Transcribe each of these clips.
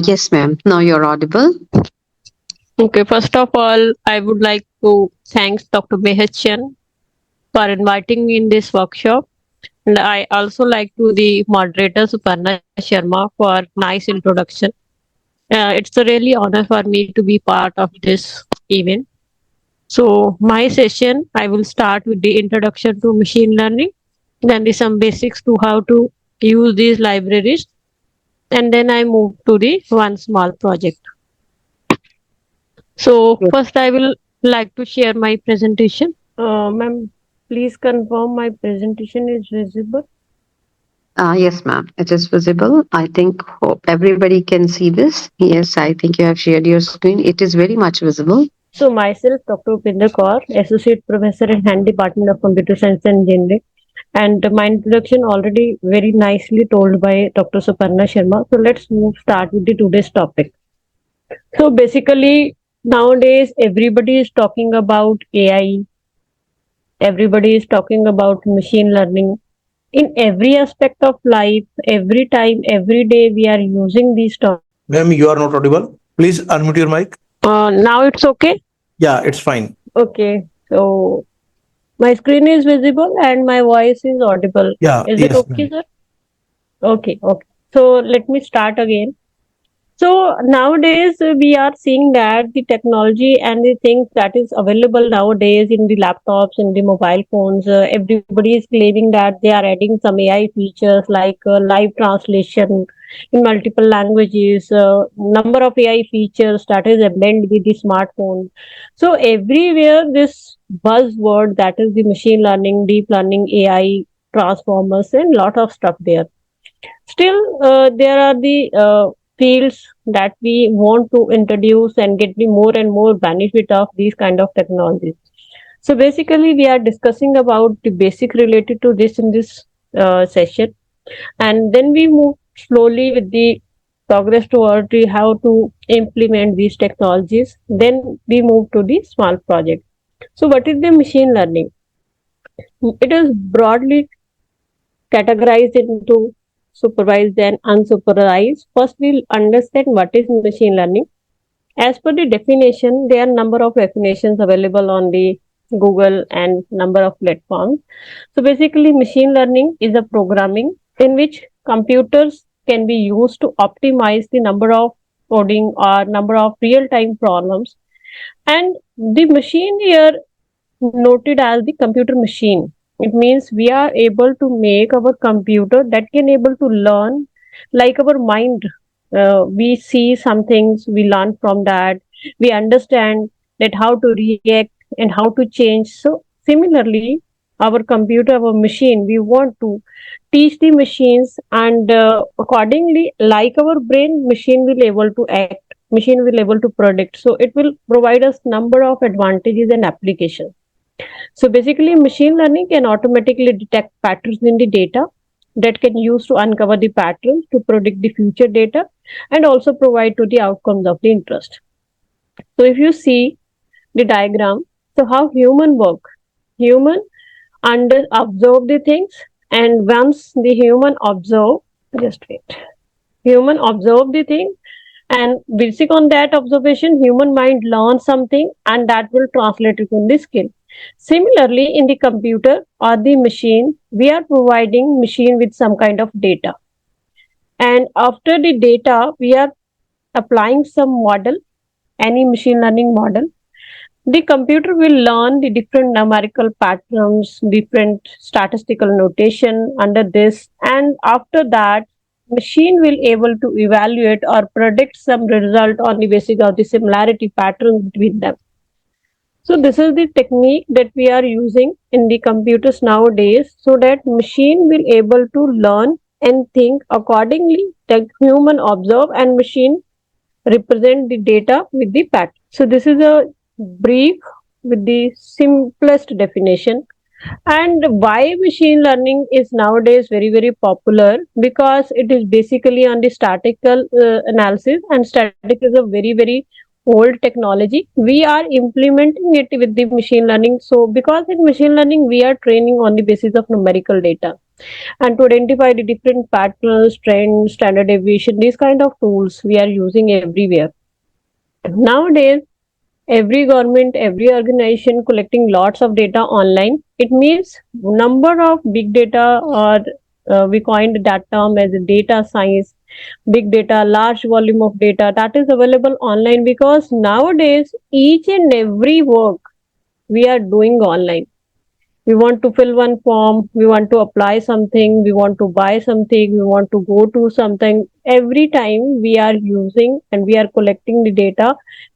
Yes, ma'am. Now you're audible. Okay, first of all, I would like to thank Dr. Behachan for inviting me in this workshop. And I also like to the moderator Suparna Sharma for nice introduction. It's a really honor for me to be part of this event. So my session, I will start with the introduction to machine learning, then the some basics to how to use these libraries, and then I move to the one small project. So Yes. first I will like to share my presentation. Ma'am, please confirm my presentation is visible. Yes, ma'am. It is visible. I think hope everybody can see this. Yes, I think you have shared your screen. It is very much visible. So myself, Dr. Upinder Kaur, Associate Professor in Hand Department of Computer Science and Engineering. And my introduction already very nicely told by Dr. Suparna Sharma. So let's move start with the today's topic. So basically nowadays everybody is talking about AI, everybody is talking about machine learning. In every aspect of life, every time, every day we are using these terms. Ma'am, you are not audible. Please unmute your mic. Now it's okay. Yeah, it's fine. Okay, so my screen is visible and my voice is audible. Yeah, Is it yes, okay, ma'am. sir? Okay, okay. So let me start again. So nowadays we are seeing that the technology and the things that is available nowadays in the laptops, in the mobile phones, everybody is claiming that they are adding some AI features like live translation in multiple languages, number of AI features that is embedded with the smartphone. So everywhere this buzzword that is the machine learning, deep learning, AI, transformers, and lot of stuff there. Still, there are the fields that we want to introduce and get the more and more benefit of these kind of technologies. So basically, we are discussing about the basic related to this in this session, and then we move slowly with the progress toward the how to implement these technologies. Then we move to the small project. So, what is the machine learning? It is broadly categorized into supervised and unsupervised. First, we'll understand what is machine learning. As per the definition, there are number of definitions available on the Google and number of platforms. So basically, machine learning is a programming in which computers can be used to optimize the number of coding or number of real-time problems. And the machine here noted as the computer machine. It means we are able to make our computer that can able to learn like our mind. We see some things, we learn from that, we understand that how to react and how to change. So similarly, our computer, our machine, we want to teach the machines, and accordingly, like our brain, machine will able to act, machine will able to predict. So it will provide us number of advantages and applications. So basically, machine learning can automatically detect patterns in the data that can use to uncover the patterns to predict the future data and also provide to the outcomes of the interest. So if you see the diagram, so how human work, human under observe the things, and once the human observe, just wait, human observe the thing, and basic on that observation, human mind learns something and that will translate it in the skill. Similarly, in the computer or the machine, we are providing machine with some kind of data. And after the data, we are applying some model, any machine learning model. The computer will learn the different numerical patterns, different statistical notation under this, and after that, machine will able to evaluate or predict some result on the basis of the similarity patterns between them. So this is the technique that we are using in the computers nowadays, so that machine will able to learn and think accordingly. The human observe and machine represent the data with the pattern. So this is a brief with the simplest definition. And why machine learning is nowadays very popular, because it is basically on the statistical analysis, and static is a very old technology. We are implementing it with the machine learning. So because in machine learning we are training on the basis of numerical data. and to identify the different patterns, trends, standard deviation, these kind of tools we are using everywhere. Nowadays, every government, every organization collecting lots of data online. It means number of big data, or we coined that term as data science, big data, large volume of data that is available online, because nowadays each and every work we are doing online. We want to fill one form, we want to apply something, we want to buy something, we want to go to something. Every time we are using and we are collecting the data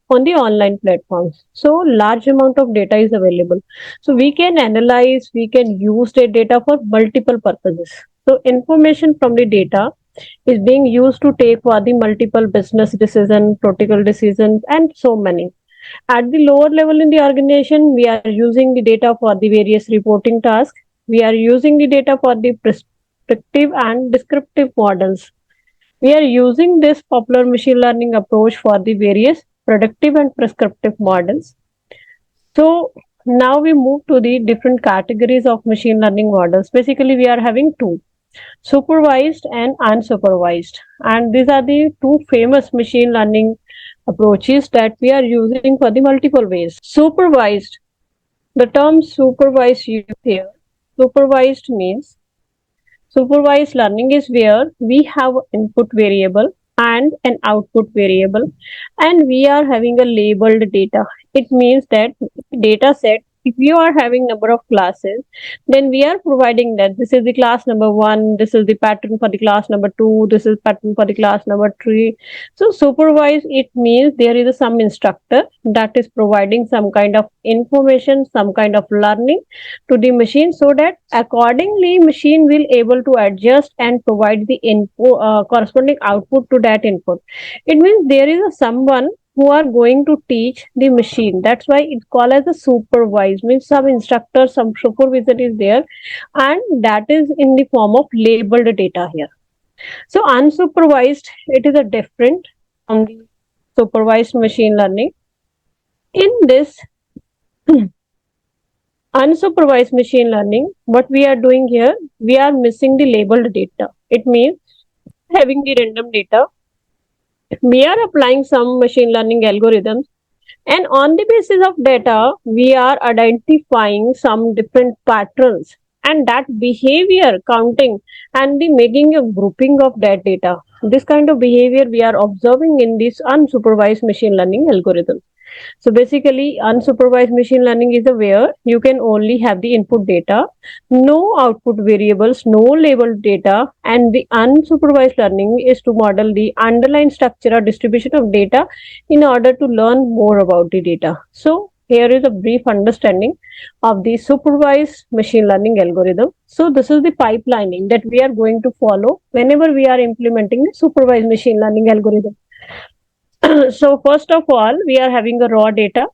on the online platforms. So large amount of data is available. So we can analyze, we can use the data for multiple purposes. So information from the data is being used to take for the multiple business decision, political decisions, and so many. At the lower level in the organization, we are using the data for the various reporting tasks. We are using the data for the prescriptive and descriptive models. We are using this popular machine learning approach for the various predictive and prescriptive models. So now we move to the different categories of machine learning models. Basically, we are having two: supervised and unsupervised. And these are the two famous machine learning approaches that we are using for the multiple ways. Supervised, the term supervised used here. Supervised means supervised learning is where we have input variable and an output variable, and we are having a labeled data. It means that data set, if you are having number of classes, then we are providing that this is the class number 1, this is the pattern for the class number 2, this is pattern for the class number 3. So supervised, it means there is some instructor that is providing some kind of information, some kind of learning to the machine, so that accordingly machine will able to adjust and provide the input, corresponding output to that input. It means there is someone who are going to teach the machine. That's why it's called as a supervised, means some instructor, some supervisor is there, and that is in the form of labeled data here. So unsupervised, it is a different from the supervised machine learning. In this unsupervised machine learning, what we are doing here, we are missing the labeled data. It means having the random data, we are applying some machine learning algorithms, and on the basis of data we are identifying some different patterns, and that behavior counting and the making a grouping of that data. This kind of behavior we are observing in this unsupervised machine learning algorithm. So basically, unsupervised machine learning is where you can only have the input data, no output variables, no labeled data, and the unsupervised learning is to model the underlying structure or distribution of data in order to learn more about the data. So here is a brief understanding of the supervised machine learning algorithm. So this is the pipelining that we are going to follow whenever we are implementing the supervised machine learning algorithm. So first of all, we are having a raw data.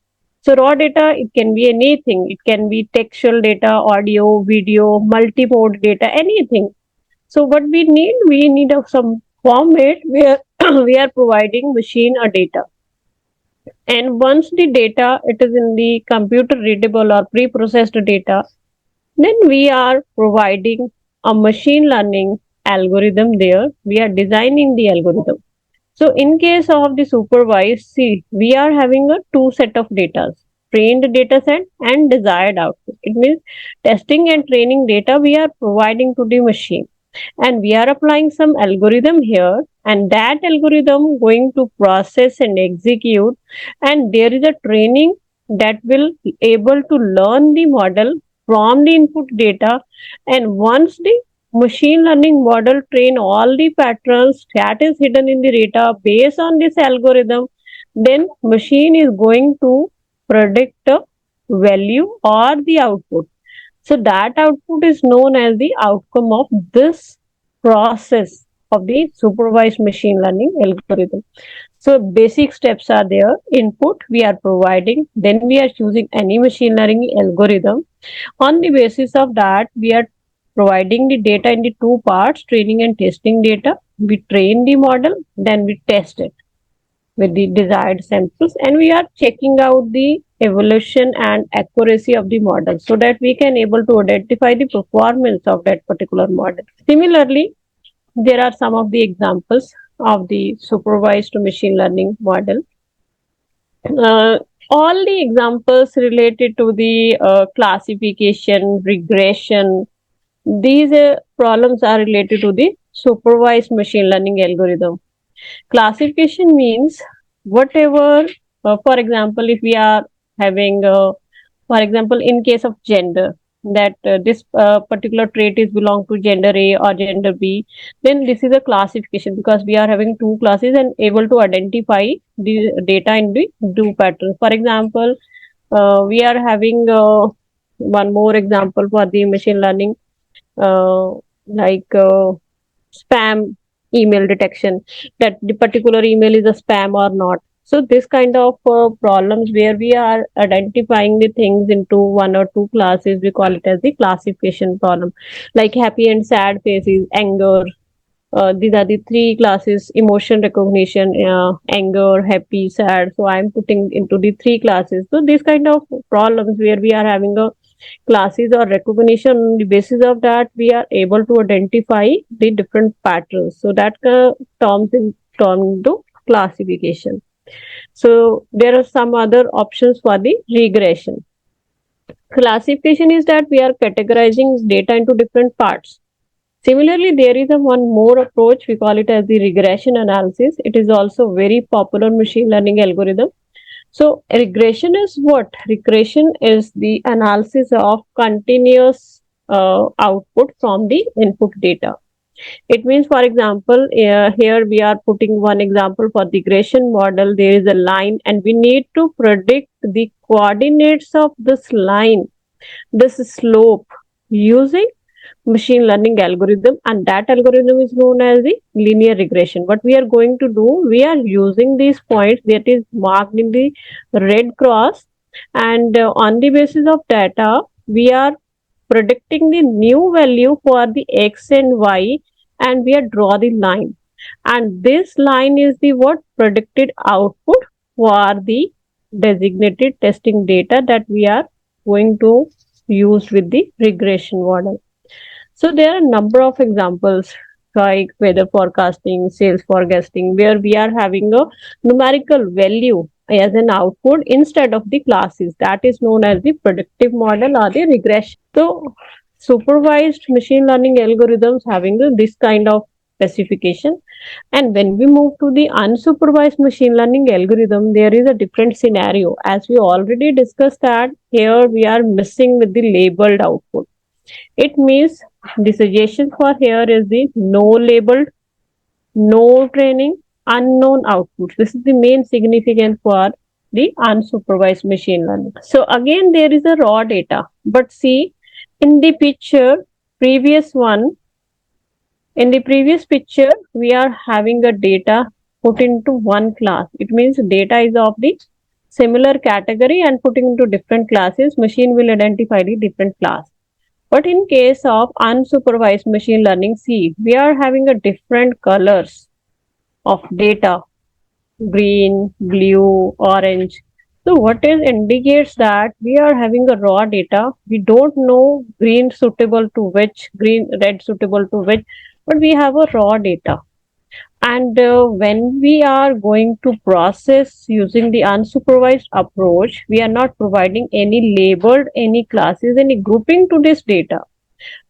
So raw data, it can be anything. It can be textual data, audio, video, multi-mode data, anything. So what we need some format where we are providing machine a data. And once the data, it is in the computer readable or pre-processed data, then we are providing a machine learning algorithm there. We are designing the algorithm. So in case of the supervised, see, we are having a two set of data, trained data set and desired output. It means testing and training data we are providing to the machine, and we are applying some algorithm here, and that algorithm going to process and execute, and there is a training that will be able to learn the model from the input data. And once the machine learning model train all the patterns that is hidden in the data based on this algorithm, then machine is going to predict the value or the output. So that output is known as the outcome of this process of the supervised machine learning algorithm. So basic steps are there: input we are providing, then we are choosing any machine learning algorithm. On the basis of that, we are providing the data in the two parts, training and testing data. We train the model, then we test it with the desired samples, and we are checking out the evolution and accuracy of the model, so that we can able to identify the performance of that particular model. Similarly, there are some of the examples of the supervised machine learning model. All the examples related to the classification, regression, these problems are related to the supervised machine learning algorithm. Classification means whatever, for example, if we are having, for example, in case of gender, that this particular trait is belong to gender A or gender B, then this is a classification because we are having two classes and able to identify the data in the two patterns. For example, we are having one more example for the machine learning, uh, like spam email detection, that the particular email is a spam or not. So this kind of problems where we are identifying the things into one or two classes, we call it as the classification problem. Like happy and sad faces, anger, these are the three classes: emotion recognition, anger, happy, sad. So I'm putting into the three classes. So these kind of problems where we are having a classes or recognition, on the basis of that we are able to identify the different patterns. So that terms is termed into classification. So there are some other options for the regression. Classification is that we are categorizing data into different parts. Similarly, there is a one more approach, we call it as the regression analysis. It is also very popular machine learning algorithm. So regression is what? Regression is the analysis of continuous output from the input data. It means, for example, here we are putting one example for the regression model. There is a line and we need to predict the coordinates of this line, this slope, using machine learning algorithm, and that algorithm is known as the linear regression. What we are going to do, we are using these points that is marked in the red cross, and on the basis of data we are predicting the new value for the x and y, and we are draw the line, and this line is the what predicted output for the designated testing data that we are going to use with the regression model. So there are a number of examples like weather forecasting, sales forecasting, where we are having a numerical value as an output instead of the classes. That is known as the predictive model or the regression. So supervised machine learning algorithms having this kind of specification. And when we move to the unsupervised machine learning algorithm, there is a different scenario. As we already discussed that here we are missing with the labeled output. It means the suggestion for here is the no labeled, no training, unknown outputs. This is the main significance for the unsupervised machine learning. So again, there is a raw data, but see in the picture, previous one, in the previous picture, we are having a data put into one class. It means data is of the similar category and putting into different classes, machine will identify the different class. But in case of unsupervised machine learning, see, we are having a different colors of data, green, blue, orange. So what is indicates that we are having a raw data. We don't know green suitable to which, green, red suitable to which, but we have a raw data. And when we are going to process using the unsupervised approach, we are not providing any labeled, any classes, any grouping to this data.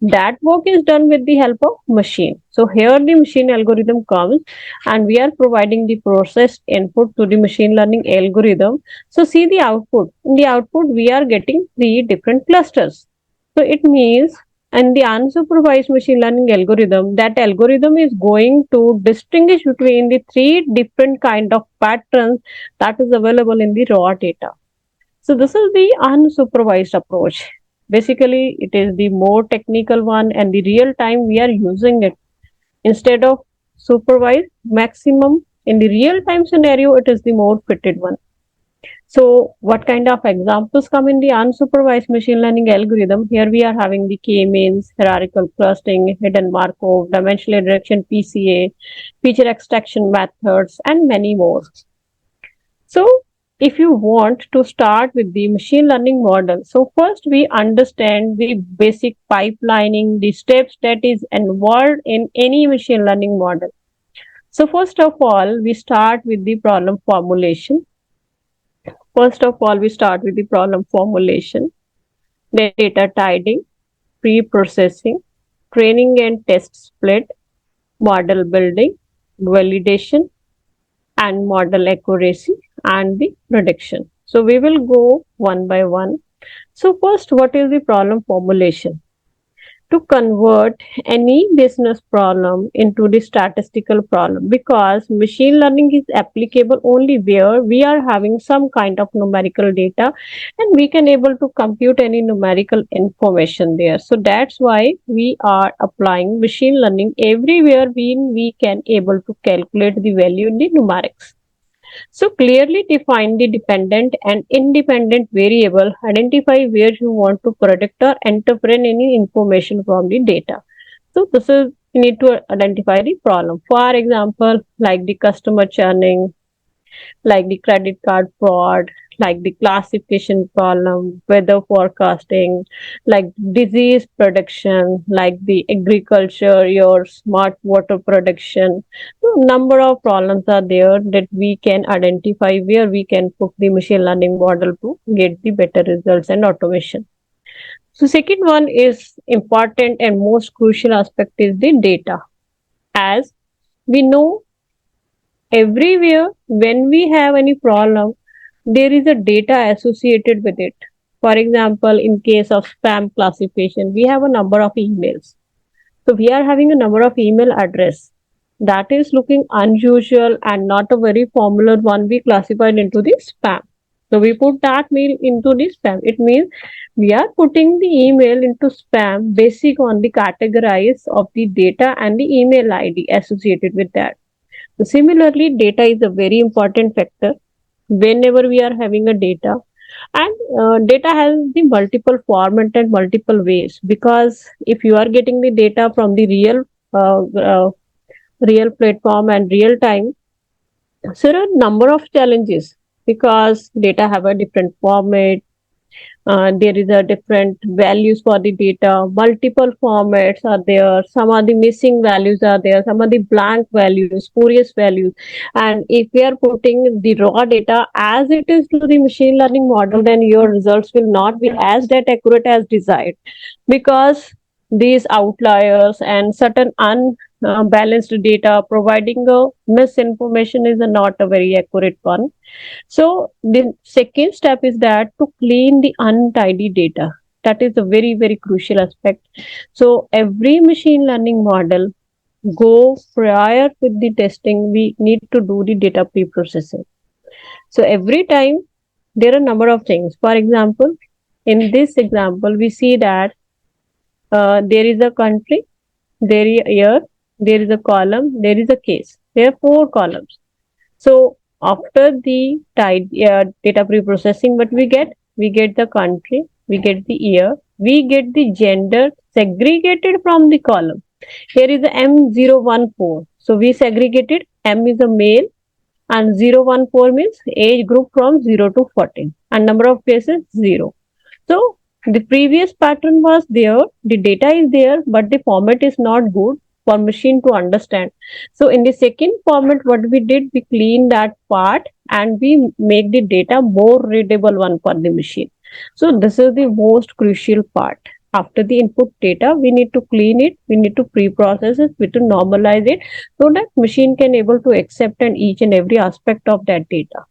That work is done with the help of machine. So here the machine algorithm comes and we are providing the processed input to the machine learning algorithm. So see the output. In the output, we are getting three different clusters. So it means and the unsupervised machine learning algorithm, that algorithm is going to distinguish between the three different kind of patterns that is available in the raw data. So this is the unsupervised approach. Basically, it is the more technical one, and the real time we are using it instead of supervised maximum. In the real time scenario, it is the more fitted one. So what kind of examples come in the unsupervised machine learning algorithm? Here we are having the k-means, hierarchical clustering, hidden Markov, dimensional reduction PCA, feature extraction methods, and many more. So if you want to start with the machine learning model, so first we understand the basic pipelining, the steps that is involved in any machine learning model. So first of all, we start with the problem formulation. First of all, we start with the problem formulation, then data tidying, pre-processing, training and test split, model building, validation, and model accuracy, and the prediction. So we will go one by one. So first, what is the problem formulation? To convert any business problem into the statistical problem, because machine learning is applicable only where we are having some kind of numerical data and we can able to compute any numerical information there. So that's why we are applying machine learning everywhere we can able to calculate the value in the numerics. So clearly define the dependent and independent variable, identify where you want to predict or interpret any information from the data. So this is, you need to identify the problem. For example, like the customer churning, like the credit card fraud, like the classification column, weather forecasting, like disease prediction, like the agriculture, your smart water prediction. So number of problems are there that we can identify where we can put the machine learning model to get the better results and automation. So second one is important and most crucial aspect is the data. As we know, everywhere when we have any problem, there is a data associated with it. For example, in case of spam classification, we have a number of emails. So we are having a number of email address that is looking unusual and not a very formula one, we classified into the spam. So we put that mail into the spam. It means we are putting the email into spam basic on the categorize of the data and the email ID associated with that. So similarly, data is a very important factor whenever we are having a data. And data has the multiple format and multiple ways, because if you are getting the data from the uh, uh, real platform and real time, so there are a number of challenges because data have a different format, there is a different values for the data, multiple formats are there, some are the missing values are there, some are the blank values, spurious values. And if we are putting the raw data as it is to the machine learning model, then your results will not be as that accurate as desired, because these outliers and certain unbalanced data providing a misinformation is not a very accurate one. So the second step is that to clean the untidy data. That is a very, very crucial aspect. So every machine learning model go prior with the testing, we need to do the data pre-processing. So every time there are a number of things. For example, in this example, we see that there is a country, there is a year, there is a column, there is a case. There are four columns. So after the data pre-processing, what we get? We get the country, we get the year, we get the gender segregated from the column. Here is the M014. So we segregated, M is a male and 014 means age group from 0 to 14 and number of cases 0. So the previous pattern was there, the data is there, but the format is not good for machine to understand. So in the second format, what we did, we clean that part and we make the data more readable one for the machine. So this is the most crucial part. After the input data, we need to clean it, we need to pre-process it, we need to normalize it so that machine can able to accept and each and every aspect of that data.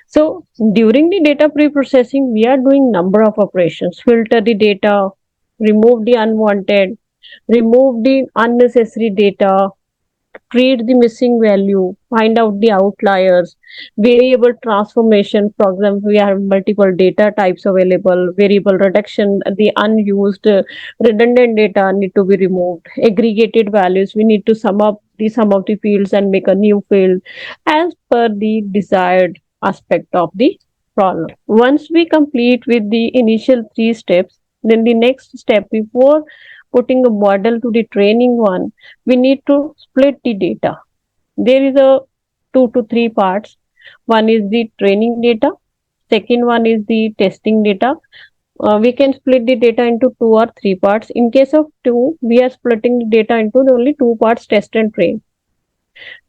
So during the data pre-processing, we are doing number of operations, filter the data, remove the unwanted, remove the unnecessary data, treat the missing value, find out the outliers, variable transformation. For example, we have multiple data types available, variable reduction, the unused redundant data need to be removed, aggregated values, we need to sum up the sum of the fields and make a new field as per the desired aspect of the problem. Once we complete with the initial three steps, then the next step before putting a model to the training one, we need to split the data. There is a 2 to 3 parts. One is the training data. Second one is the testing data. We can split the data into 2 or 3 parts. In case of 2, we are splitting the data into only 2 parts, test and train.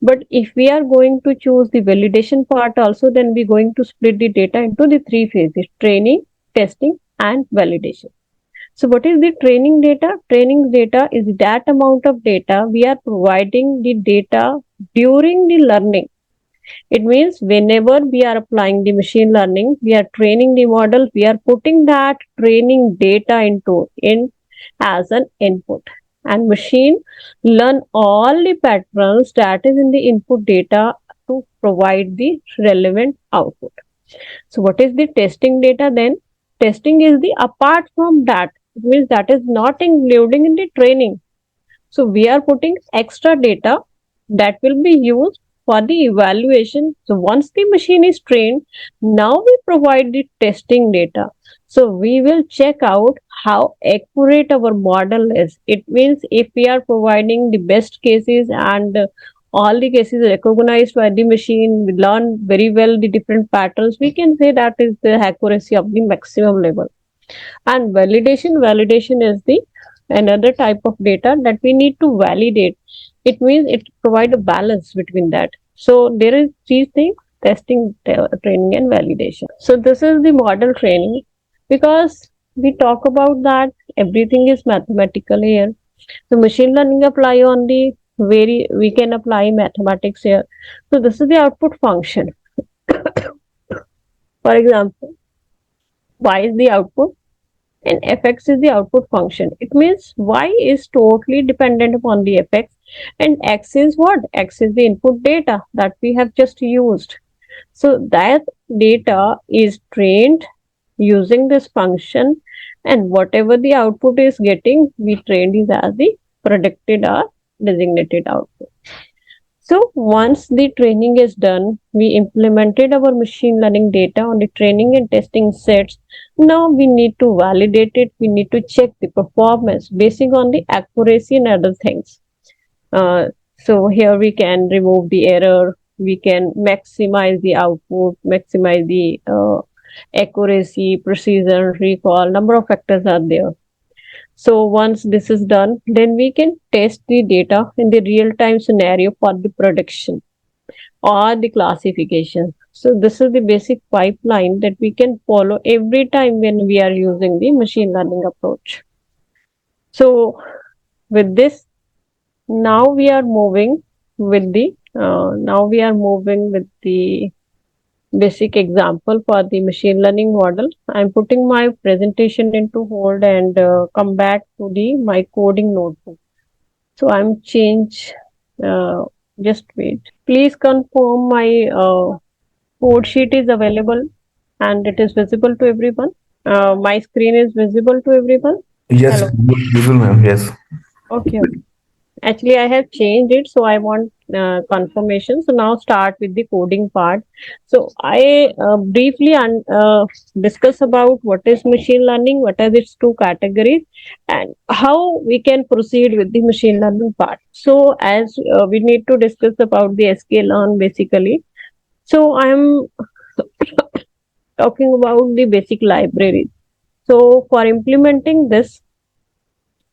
But if we are going to choose the validation part also, then we're going to split the data into the 3 phases: training, testing, and validation. So what is the training data? Training data is that amount of data we are providing the data during the learning. It means whenever we are applying the machine learning, we are training the model, we are putting that training data in as an input. And machine learn all the patterns that is in the input data to provide the relevant output. So what is the testing data then? Testing is the apart from that. It means that is not including in the training. So we are putting extra data that will be used for the evaluation. So once the machine is trained, now we provide the testing data. So we will check out how accurate our model is. It means if we are providing the best cases and all the cases recognized by the machine, we learn very well the different patterns, we can say that is the accuracy of the maximum level. And validation is the another type of data that we need to validate. It means it provide a balance between that. So there is 3 things: testing, training, and validation. So this is the model training. Because we talk about that everything is mathematical here, so machine learning apply on the we can apply mathematics here. So this is the output function. For example, y is the output and fx is the output function. It means y is totally dependent upon the fx, and x is what? X is the input data that we have just used. So that data is trained using this function, and whatever the output is getting, we trained is as the predicted or designated output. So once the training is done, we implemented our machine learning data on the training and testing sets. Now we need to validate it. We need to check the performance based on the accuracy and other things. So here we can remove the error. We can maximize the output, maximize the accuracy, precision, recall. Number of factors are there. So once this is done, then we can test the data in the real-time scenario for the prediction or the classification. So this is the basic pipeline that we can follow every time when we are using the machine learning approach. So with this, now we are moving with the basic example for the machine learning model. I'm putting my presentation into hold and come back to my coding notebook. So I'm just wait. Please confirm my code sheet is available and it is visible to everyone. My screen is visible to everyone. Yes, Hello. visible, ma'am. Yes. Okay. Actually, I have changed it, so I want confirmation. So now start with the coding part. So I briefly discuss about what is machine learning, what are its 2 categories, and how we can proceed with the machine learning part. So as we need to discuss about the sklearn basically. So I am talking about the basic libraries. So for implementing this,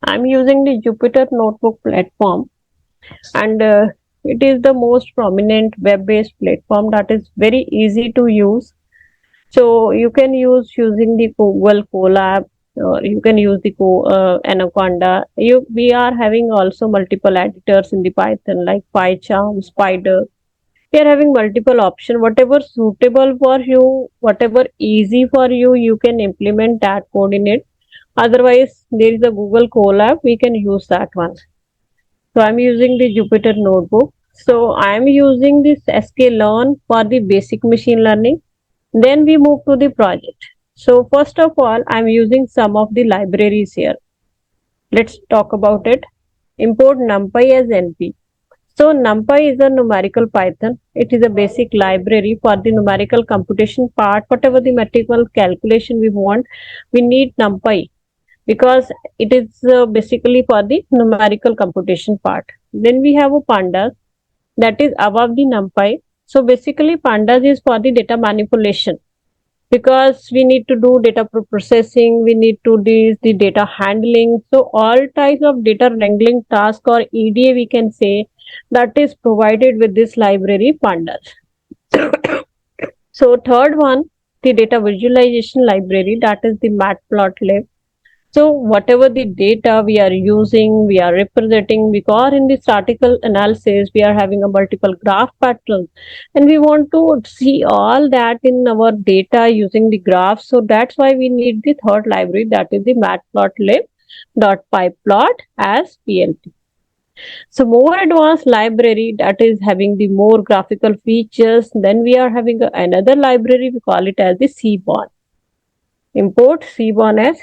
I'm using the Jupyter Notebook platform, and it is the most prominent web-based platform that is very easy to use. So you can use using the Google Colab, or you can use the Anaconda. We are having also multiple editors in the Python like PyCharm, Spider. We are having multiple options. Whatever suitable for you, whatever easy for you, you can implement that code in it. Otherwise, there is a Google Colab, we can use that one. So I'm using the Jupyter Notebook. So I'm using this sklearn for the basic machine learning. Then we move to the project. So first of all, I'm using some of the libraries here. Let's talk about it. Import NumPy as NP. So NumPy is a numerical Python. It is a basic library for the numerical computation part. Whatever the mathematical calculation we want, we need NumPy, because it is basically for the numerical computation part. Then we have a pandas that is above the NumPy. So basically pandas is for the data manipulation, because we need to do data processing, we need to do the data handling. So all types of data wrangling task, or EDA we can say, that is provided with this library pandas. So third one, the data visualization library, that is the matplotlib. So whatever the data we are using, we are representing, because in the statistical analysis we are having a multiple graph patterns, and we want to see all that in our data using the graphs. So that's why we need the third library, that is the matplotlib.pyplot as PLT. So more advanced library, that is having the more graphical features. Then we are having another library, we call it as the Seaborn. Import Seaborn as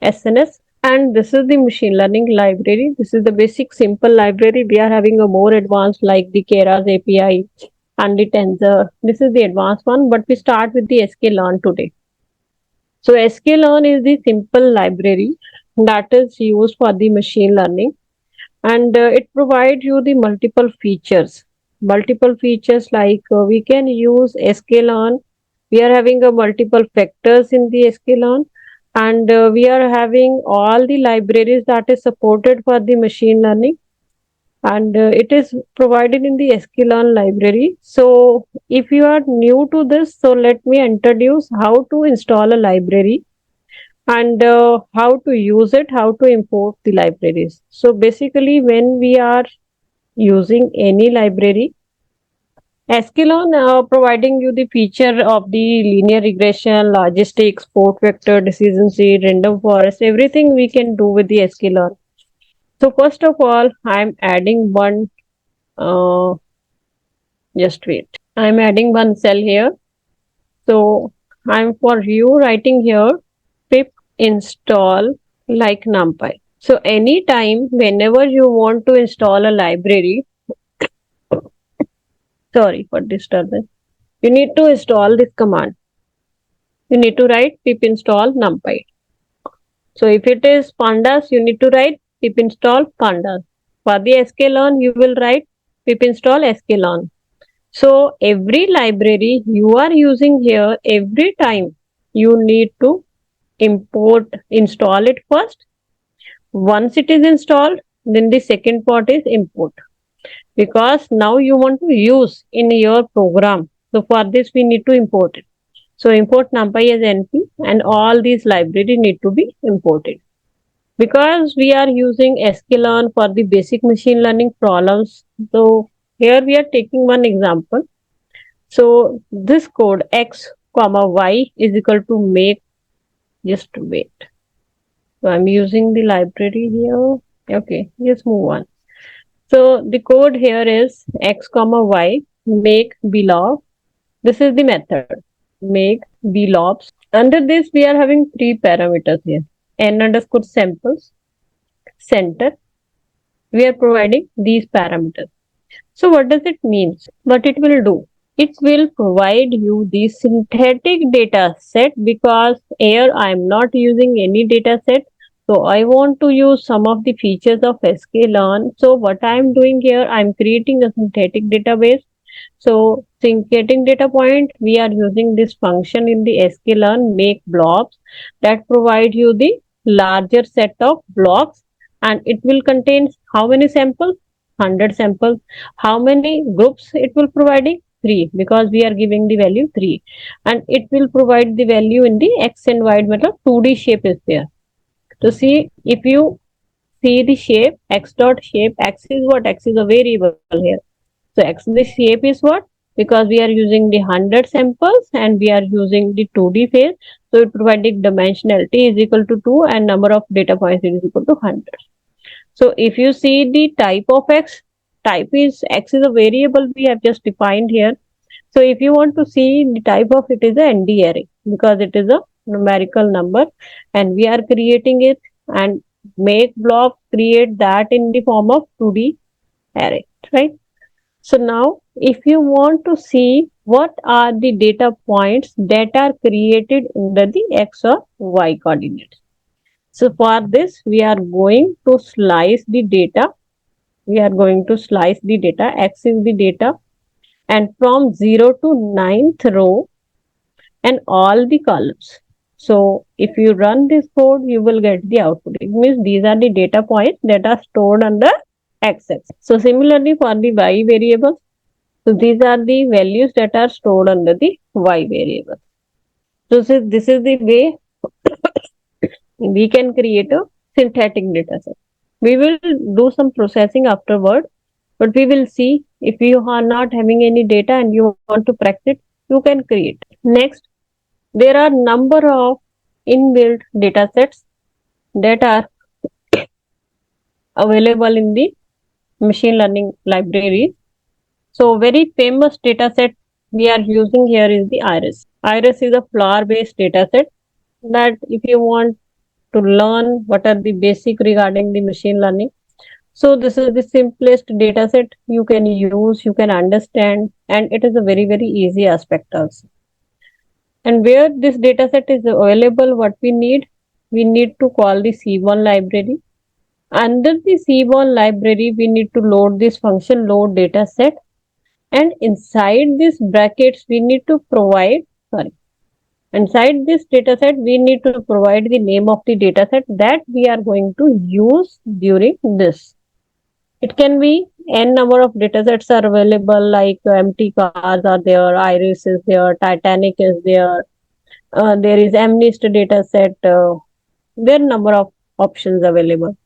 SNS, and this is the machine learning library. This is the basic simple library. We are having a more advanced like the Keras API and the Tensor. This is the advanced one, but we start with the sklearn today. So sklearn is the simple library that is used for the machine learning, and it provides you the multiple features. Multiple features like we can use sklearn. We are having a multiple factors in the sklearn, and we are having all the libraries that is supported for the machine learning, and it is provided in the sklearn library. So if you are new to this, so let me introduce how to install a library, and how to use it, how to import the libraries. So basically when we are using any library, sklearn providing you the feature of the linear regression, logistics, port vector, decision seed, random forest, everything we can do with the sklearn. So first of all, I'm adding one, just wait. I'm adding one cell here. So I'm for you writing here pip install like numpy. So anytime whenever you want to install a library, sorry for disturbance, you need to install this command. You need to write pip install numpy. So if it is pandas, you need to write pip install pandas. For the sklearn, you will write pip install sklearn. So every library you are using here, every time you need to install it first. Once it is installed, then the second part is import, because now you want to use in your program. So for this we need to import it. So import numpy as np, and all these libraries need to be imported, because we are using sklearn for the basic machine learning problems. So here we are taking one example. So this code x comma y is equal to make, just wait. So I'm using the library here. Okay, just move on. So the code here is x comma y make blob. This is the method, make blobs. Under this we are having three parameters here, n underscore samples, center. We are providing these parameters. So what does it mean? What it will do? It will provide you the synthetic data set, because here I am not using any data set. So I want to use some of the features of sklearn. So what I am doing here, I am creating a synthetic database. So synthetic data point, we are using this function in the sklearn make blobs, that provide you the larger set of blocks, and it will contain how many samples? 100 samples. How many groups it will providing? 3, because we are giving the value 3, and it will provide the value in the x and y, matlab 2D shape is there. So see, if you see the shape, x dot shape, x is what? X is a variable here. So x, the shape is what? Because we are using the 100 samples and we are using the 2D phase. So it providing dimensionality is equal to 2 and number of data points is equal to 100. So if you see the type of x, type is x is a variable we have just defined here. So if you want to see the type of it is a ND array, because it is a numerical number and we are creating it, and make block create that in the form of 2D array, right? So now if you want to see what are the data points that are created under the x or y coordinates. So for this we are going to slice the data we are going to slice the data. X is the data, and from 0 to 9th row and all the columns. So if you run this code, you will get the output. It means these are the data points that are stored under X-axis. So similarly for the Y variable, so these are the values that are stored under the Y variable. So this is the way we can create a synthetic data set. We will do some processing afterward, but we will see if you are not having any data and you want to practice, you can create. Next, there are number of inbuilt data sets that are available in the machine learning libraries. So very famous data set we are using here is the iris. Iris is a flower based data set that if you want to learn what are the basic regarding the machine learning, so this is the simplest data set you can use, you can understand, and it is a very easy aspect also. And where this data set is available, what we need to call the Seaborn library. Under the Seaborn library, we need to load this function load data set, and inside this brackets we need to provide inside this data set we need to provide the name of the data set that we are going to use during this. It can be n number of data sets are available, like empty cars are there, iris is there, Titanic is there, there is MNIST data set, there are number of options available.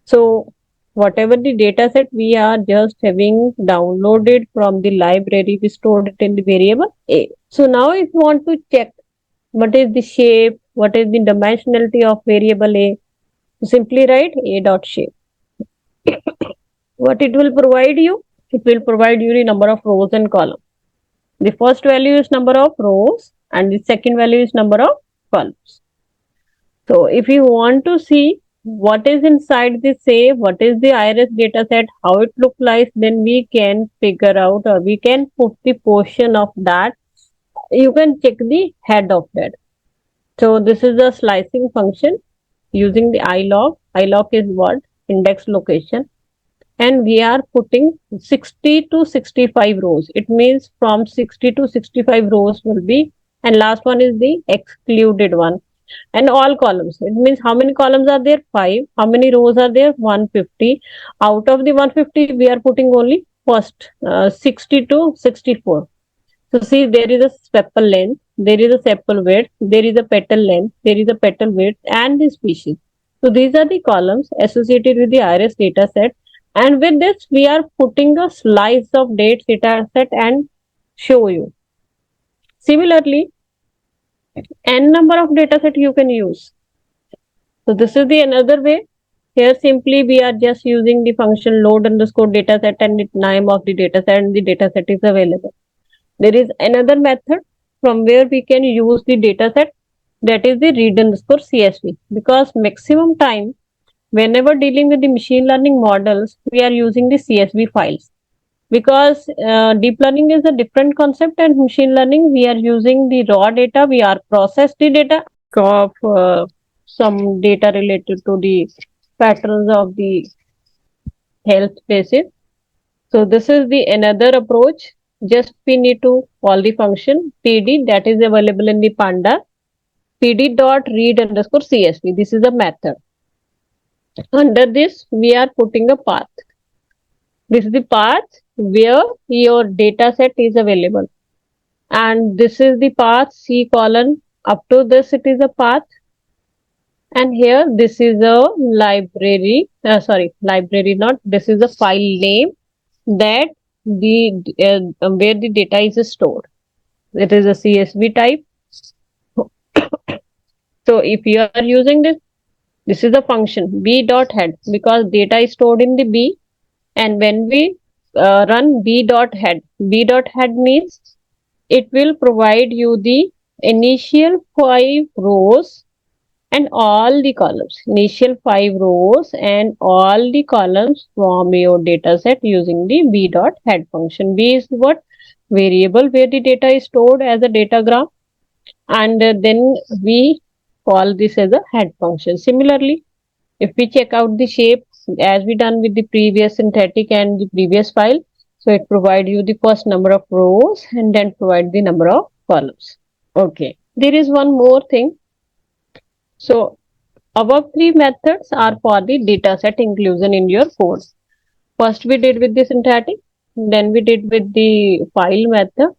So whatever the data set we are just having downloaded from the library, we stored it in the variable A. So now if you want to check what is the shape, what is the dimensionality of variable A, simply write A dot shape. What it will provide you? It will provide you the number of rows and columns. The first value is number of rows and the second value is number of columns. So if you want to see what is inside the say, what is the iris data set, how it looks like, then we can figure out, or we can put the portion of that. You can check the head of that. So this is a slicing function using the ilog. Ilog is what? Index location. And we are putting 60 to 65 rows. It means from 60 to 65 rows will be, and last one is the excluded one. And all columns. It means how many columns are there? 5. How many rows are there? 150. Out of the 150, we are putting only first 60 to 64. So see, there is a sepal length, there is a sepal width, there is a petal length, there is a petal width, and the species. So these are the columns associated with the iris data set. And with this, we are putting a slice of data set and show you. Similarly, n number of data set you can use. So this is the another way. Here simply we are just using the function load underscore data set and the name of the data set, and the data set is available. There is another method from where we can use the data set, that is the read underscore CSV, because maximum time whenever dealing with the machine learning models, we are using the CSV files, because deep learning is a different concept, and machine learning we are using the raw data. We are process the data of some data related to the patterns of the health basis. So this is the another approach. Just we need to call the function pd that is available in the Panda, pd dot read underscore CSV. This is a method. Under this, we are putting a path. This is the path where your data set is available. And this is the path C colon. Up to this, it is a path. And here, this is a library. Library not. This is a file name that where the data is stored. It is a CSV type. So if you are using this is a function b dot head, because data is stored in the b, and when we run b dot head means it will provide you the initial 5 rows and all the columns, initial 5 rows and all the columns from your data set using the b dot head function. B is what? Variable where the data is stored as a datagram, and then we call this as a head function. Similarly, if we check out the shape, as we done with the previous synthetic and the previous file. So it provide you the first number of rows and then provide the number of columns. Okay, there is one more thing. So above three methods are for the dataset inclusion in your code. First we did with the synthetic, then we did with the file method,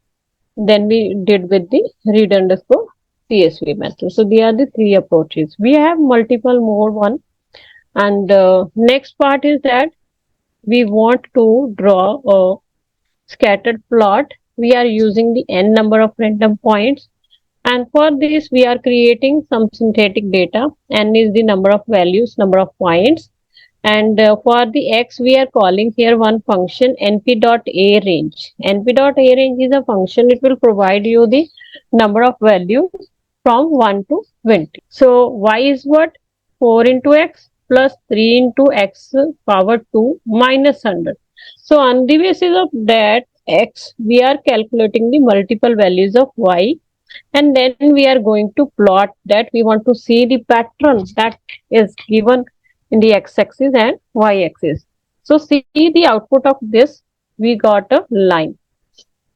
then we did with the read underscore CSV method. So they are the three approaches. We have multiple more one, and next part is that we want to draw a scattered plot. We are using the n number of random points, and for this we are creating some synthetic data. N is the number of values, number of points, and for the x we are calling here one function np.arange. np.arange is a function. It will provide you the number of values from 1 to 20. So y is what? 4 into x plus 3 into x power 2 minus 100. So on the basis of that x, we are calculating the multiple values of y, and then we are going to plot that. We want to see the pattern that is given in the x-axis and y-axis. So see the output of this. We got a line.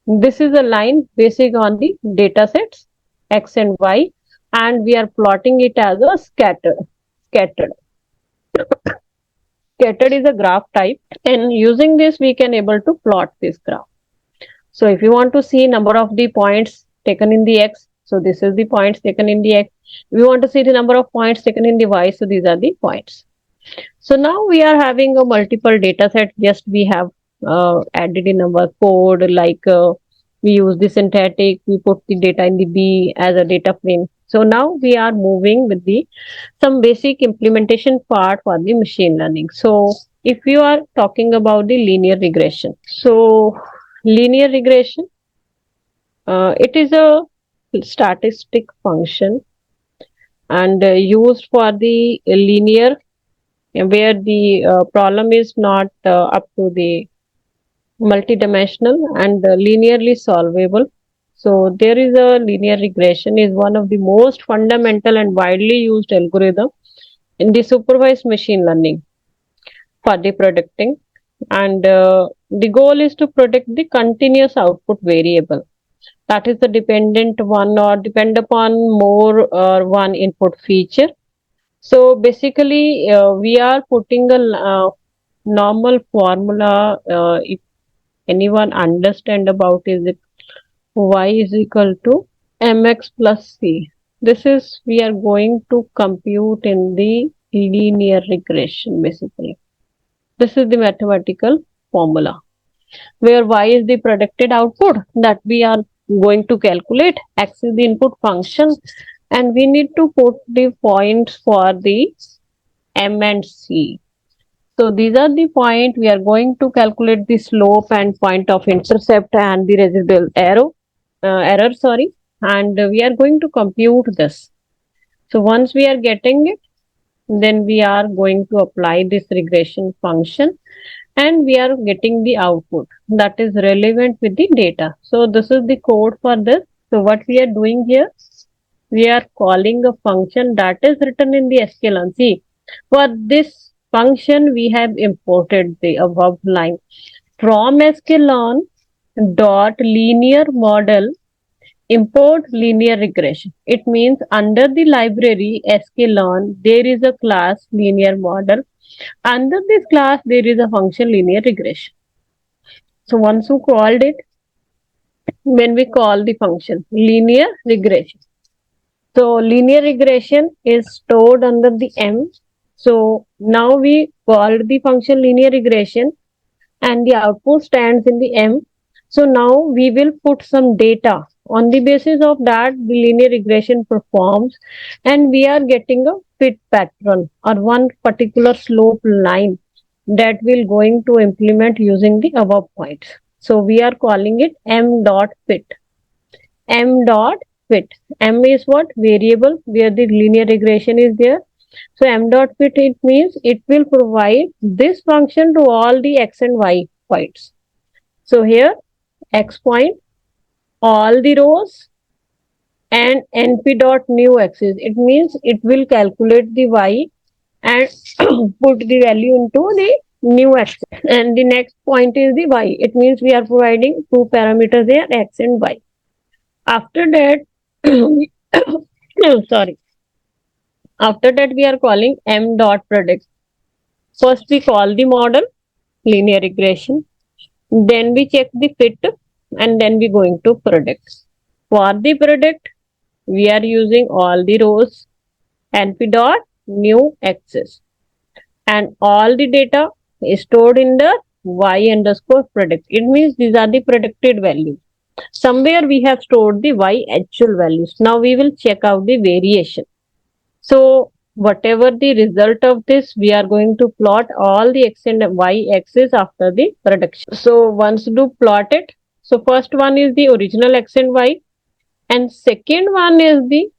This is a line based on the data sets x and y, and we are plotting it as a scattered. Scattered is a graph type, and using this we can able to plot this graph. So if you want to see number of the points taken in the x, so this is the points taken in the x. We want to see the number of points taken in the y, so these are the points. So now we are having a multiple data set. Just we have added in our code, like we use the synthetic, we put the data in the B as a data frame. So now we are moving with the some basic implementation part for the machine learning. So if you are talking about the linear regression, so linear regression, it is a statistic function and used for the linear, where the problem is not up to the multidimensional and linearly solvable. So there is a linear regression is one of the most fundamental and widely used algorithm in the supervised machine learning for the predicting, and the goal is to predict the continuous output variable, that is the dependent one or depend upon more or one input feature. So basically we are putting a normal formula. If anyone understand about, is it y is equal to mx plus c. This is we are going to compute in the linear regression. Basically this is the mathematical formula where y is the predicted output that we are going to calculate, x is the input function, and we need to put the points for the m and c. So these are the point. We are going to calculate the slope and point of intercept and the residual error, and we are going to compute this. So once we are getting it, then we are going to apply this regression function, and we are getting the output that is relevant with the data. So this is the code for this. So what we are doing here, we are calling a function that is written in the sklearn. See, for this function we have imported the above line from sklearn dot linear model import linear regression. It means under the library sklearn there is a class linear model. Under this class there is a function linear regression. So once you called it, when we call the function linear regression, so linear regression is stored under the M. So now we called the function linear regression and the output stands in the M. So now we will put some data. On the basis of that, the linear regression performs, and we are getting a fit pattern or one particular slope line that we're going to implement using the above points. So we are calling it m dot fit. M dot fit. M is what? Variable where the linear regression is there. So m dot fit, it means it will provide this function to all the x and y points. So here x point, all the rows, and np dot new axis. It means it will calculate the y and put the value into the new x. And the next point is the y. It means we are providing two parameters there, x and y. After that, sorry. After that, we are calling m dot predict. First, we call the model linear regression. Then we check the fit, and then we going to predict. For the predict, we are using all the rows np dot new axis, and all the data is stored in the y underscore predict. It means these are the predicted values. Somewhere we have stored the y actual values. Now we will check out the variation. So whatever the result of this, we are going to plot all the x and y axis after the prediction. So once do plot it. So first one is the original x and y, and second one is the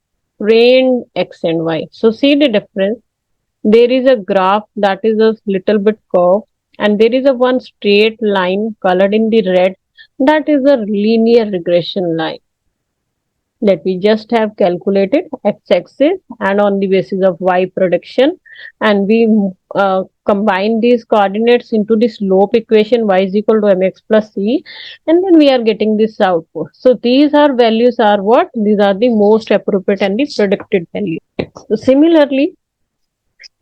trained x and y. So see the difference. There is a graph that is a little bit curved, and there is a one straight line colored in the red, that is a linear regression line that we just have calculated x-axis and on the basis of y prediction, and we combine these coordinates into the slope equation y is equal to mx plus c, and then we are getting this output. So these are values are what? These are the most appropriate and the predicted values. So similarly,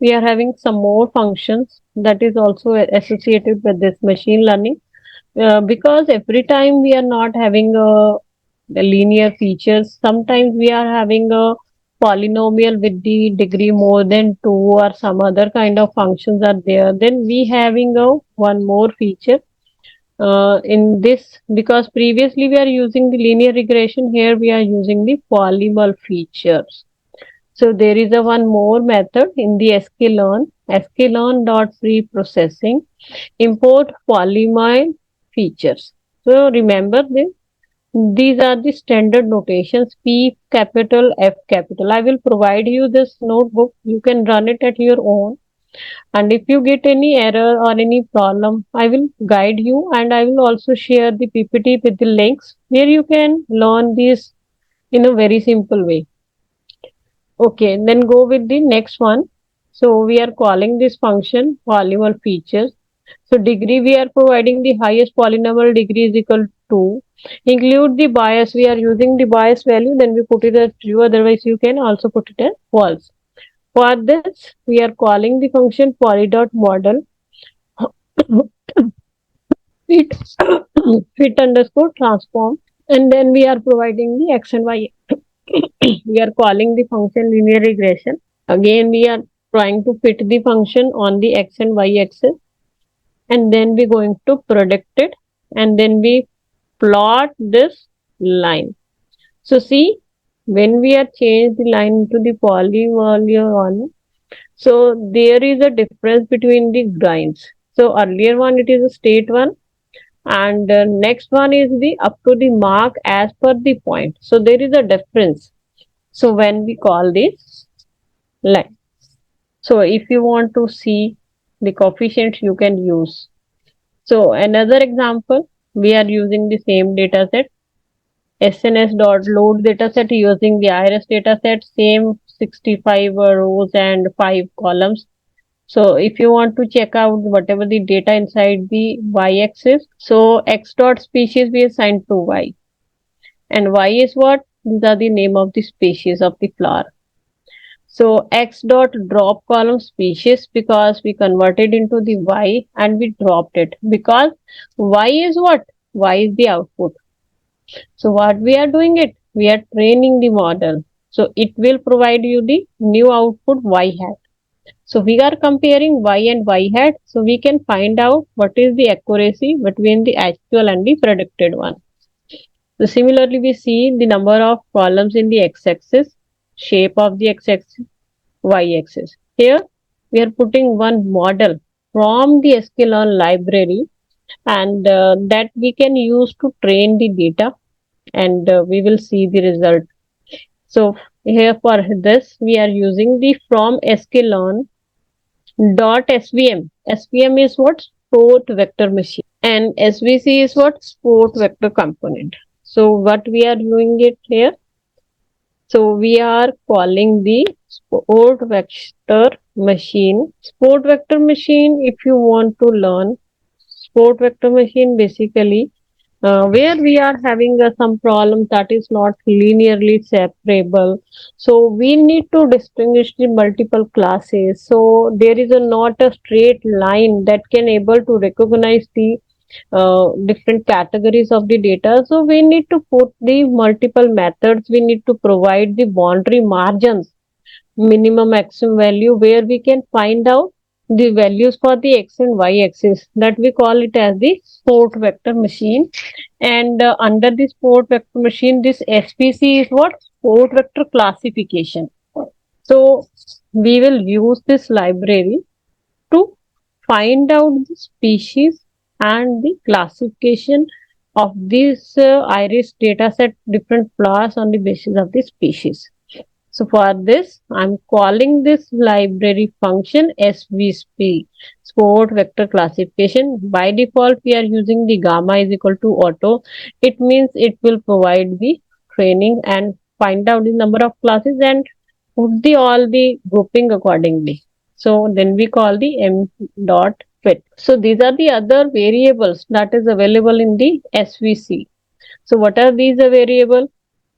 we are having some more functions that is also associated with this machine learning, because every time we are not having the linear features, sometimes we are having a polynomial with the degree more than 2 or some other kind of functions are there, then we having a one more feature in this, because previously we are using the linear regression, here we are using the polymer features. So there is a one more method in the sklearn, sklearn.preprocessing, import polymer features. So remember this. These are the standard notations, P capital, F capital. I will provide you this notebook. You can run it at your own. And if you get any error or any problem, I will guide you, and I will also share the PPT with the links where you can learn this in a very simple way. Okay, then go with the next one. So we are calling this function polynomial features. So degree, we are providing the highest polynomial degree is equal to. Include the bias, we are using the bias value, then we put it as true, otherwise you can also put it as false. For this, we are calling the function poly.model fit, fit underscore transform, and then we are providing the x and y. We are calling the function linear regression. Again, we are trying to fit the function on the x and y axis, and then we're going to predict it, and then we plot this line. So see, when we are changed the line to the polynomial, so there is a difference between the grinds. So earlier one, it is a state one, and next one is the up to the mark as per the point. So there is a difference. So when we call this line, so if you want to see the coefficients, you can use. So another example, we are using the same data set, sns.load dataset using the iris dataset, same 65 rows and 5 columns. So if you want to check out whatever the data inside the y-axis, so x dot species we assigned to y, and y is what? These are the name of the species of the flower. So x dot drop column species, because we converted into the y and we dropped it, because y is what? Y is the output. So what we are doing it? We are training the model. So it will provide you the new output y hat. So we are comparing y and y hat. So we can find out what is the accuracy between the actual and the predicted one. So similarly, we see the number of columns in the x-axis, shape of the x-axis, y-axis. Here we are putting one model from the sklearn library, and that we can use to train the data, and we will see the result. So here for this, we are using the from sklearn dot svm. Svm is what? Sport vector machine, and svc is what? Sport vector component. So what we are doing it here? So we are calling the sport vector machine. Sport vector machine, if you want to learn sport vector machine, basically where we are having some problem that is not linearly separable, so we need to distinguish the multiple classes. So there is not a straight line that can able to recognize the different categories of the data. So we need to put the multiple methods, we need to provide the boundary margins, minimum maximum value, where we can find out the values for the x and y axis, that we call it as the sport vector machine. And under the sport vector machine, this SVC is what? Sport vector classification. So we will use this library to find out the species and the classification of this iris dataset, different flowers on the basis of the species. So for this, I'm calling this library function SVSP, Sport Vector Classification. By default, we are using the gamma is equal to auto. It means it will provide the training and find out the number of classes and put the all the grouping accordingly. So then we call the m dot fit. So these are the other variables that is available in the SVC. So what are these variables?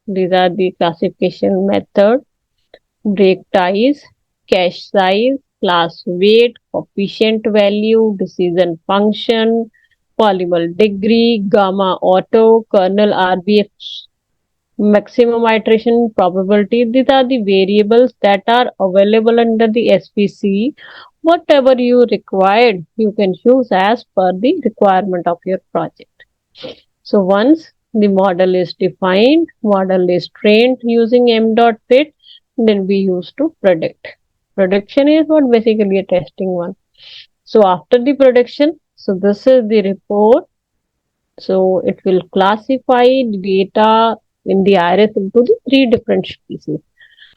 These are the classification method, break ties, cache size, class weight, coefficient value, decision function, polymer degree, gamma auto, kernel RBF, maximum iteration probability. These are the variables that are available under the SVC. Whatever you required, you can choose as per the requirement of your project. So once the model is defined, model is trained using m.fit, then we use to predict. Prediction is what? Basically a testing one. So after the prediction, so this is the report. So it will classify the data in the iris into the 3 different species.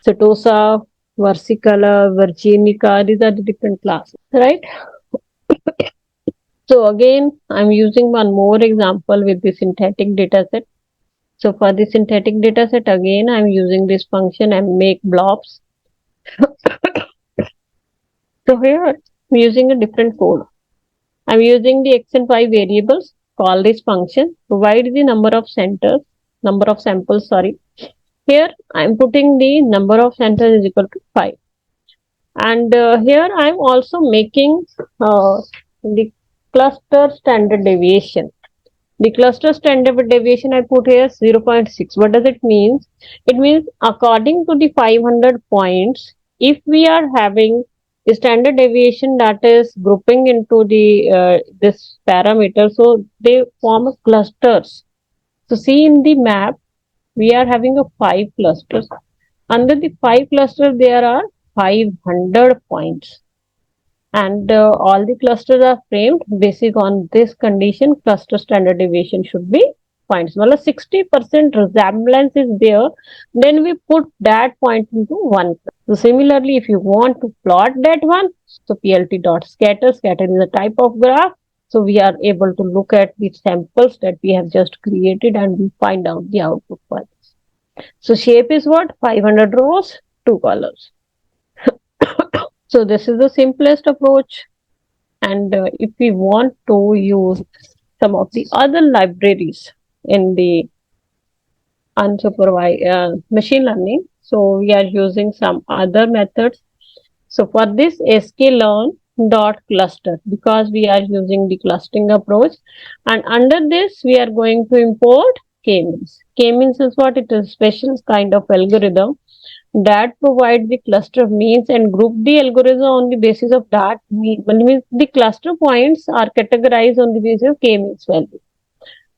Setosa, versicolor, virginica, these are the different classes, right? So again, I'm using one more example with the synthetic data set. So for the synthetic data set, again, I'm using this function and make blobs. So here I'm using a different code. I'm using the x and y variables, call this function, provide the number of samples, sorry. Here I'm putting the number of centers is equal to 5. And here I'm also making the cluster standard deviation. The cluster standard deviation I put here 0.6. What does it mean? It means according to the 500 points, if we are having the standard deviation that is grouping into the this parameter, so they form clusters. So see in the map, we are having a 5 clusters. Under the 5 clusters, there are 500 points. And all the clusters are framed basic on this condition. Cluster standard deviation should be points. Well, 60% resemblance is there, then we put that point into 1. So similarly, if you want to plot that one, so plt dot scatter, scatter is a type of graph. So we are able to look at the samples that we have just created and we find out the output for this. So shape is what? 500 rows, 2 columns. So this is the simplest approach. And if we want to use some of the other libraries in the unsupervised machine learning, so we are using some other methods. So for this sklearn dot cluster, because we are using the clustering approach, and under this we are going to import k-means. K-means is what? It is a special kind of algorithm that provides the cluster means and group the algorithm on the basis of that mean. Means the cluster points are categorized on the basis of k-means value.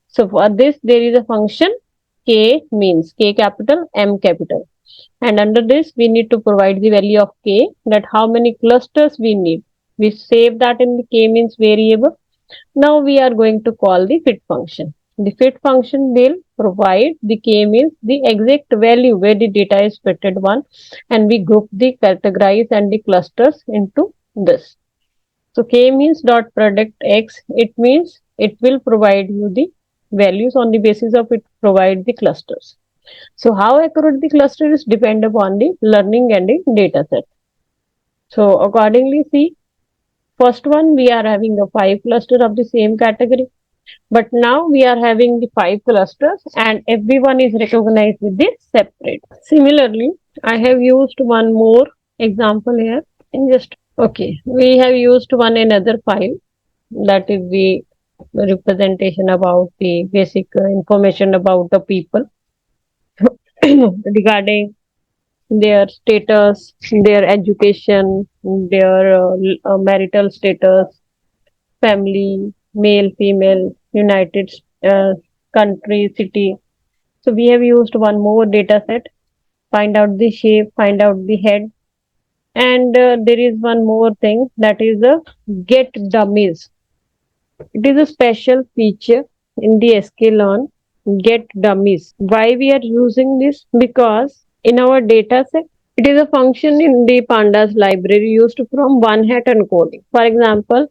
So for this, there is a function k-means, k capital, m capital. And under this, we need to provide the value of k, that how many clusters we need. We save that in the k-means variable. Now we are going to call the fit function. The fit function will provide the k-means, the exact value where the data is fitted one, and we group the categorize and the clusters into this. So k-means dot predict x, it means it will provide you the values on the basis of it provide the clusters. So how accurate the cluster is depend upon the learning and the data set. So accordingly, see, first one we are having a 5 cluster of the same category, but now we are having the 5 clusters and everyone is recognized with this separate. Similarly, I have used one more example here in just okay. We have used one another file, that is the representation about the basic information about the people regarding their status, their education, their marital status, family, male, female, United country, city. So we have used one more data set, find out the shape, find out the head, and there is one more thing, that is the get dummies. It is a special feature in the sklearn get dummies. Why we are using this? Because in our data set, it is a function in the pandas library used from one hat encoding. For example,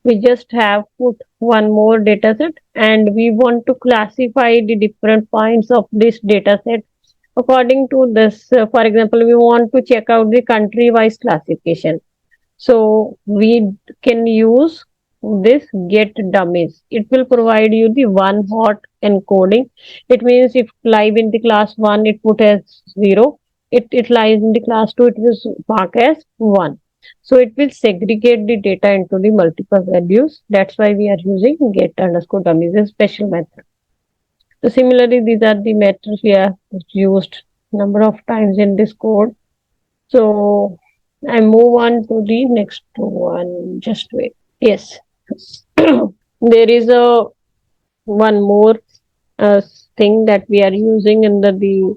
we just have put one more data set and we want to classify the different points of this data set according to this. For example, we want to check out the country wise classification. So we can use this get dummies. It will provide you the one hot encoding. It means if live in the class 1 it put as 0, it lies in the class 2 it will mark as 1. So it will segregate the data into the multiple values. That's why we are using get underscore dummies, a special method. So similarly, these are the methods we have used number of times in this code. So I move on to the next one. Just wait. Yes. There is a one more uh, thing that we are using under the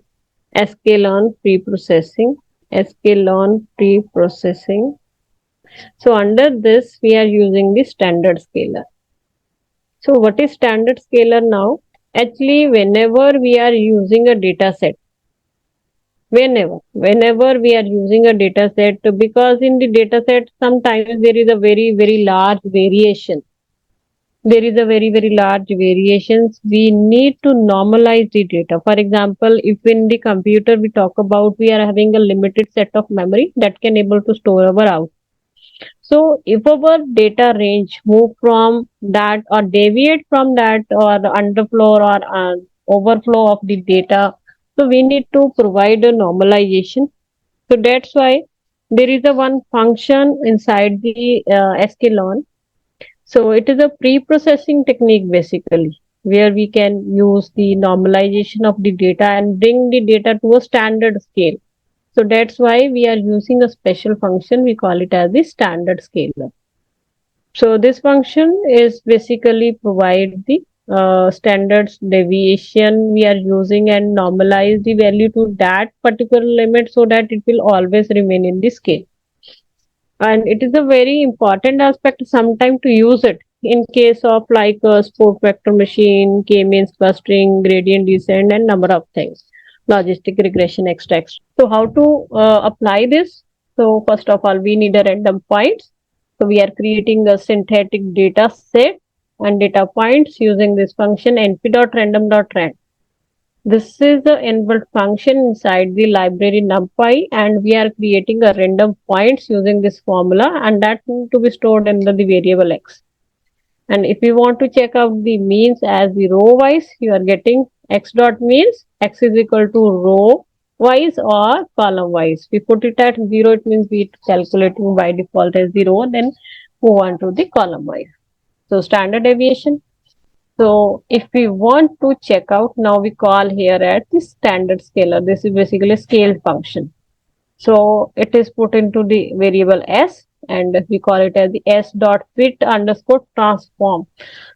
sklearn pre-processing. sklearn pre-processing. So under this, we are using the standard scaler. So what is standard scaler now? Actually, whenever we are using a data set, whenever we are using a data set, because in the data set sometimes there is a very large variation, there is a very large variations, we need to normalize the data. For example, if in the computer we talk about we are having a limited set of memory that can able to store our out. So if our data range move from that or deviate from that or underflow or overflow of the data, so we need to provide a normalization. So that's why there is a one function inside the sklearn. So it is a pre-processing technique basically, where we can use the normalization of the data and bring the data to a standard scale. So that's why we are using a special function. We call it as the standard scaler. So this function is basically provide the standards deviation we are using and normalize the value to that particular limit so that it will always remain in the scale. And it is a very important aspect sometime to use it in case of like a sport vector machine, k-means clustering, gradient descent, and number of things, logistic regression extracts. So how to apply this? So first of all, we need a random points. So we are creating a synthetic data set and data points using this function np.random.rand. This is the inbuilt function inside the library NumPy, and we are creating a random points using this formula, and that to be stored under the variable x. And if you want to check out the means as the row wise, you are getting x dot means x is equal to row wise or column wise. We put it at 0, it means we calculating by default as 0, then move on to the column wise. So standard deviation. So if we want to check out, now we call here at the standard scaler. This is basically a scale function. So it is put into the variable s and we call it as the s dot fit underscore transform.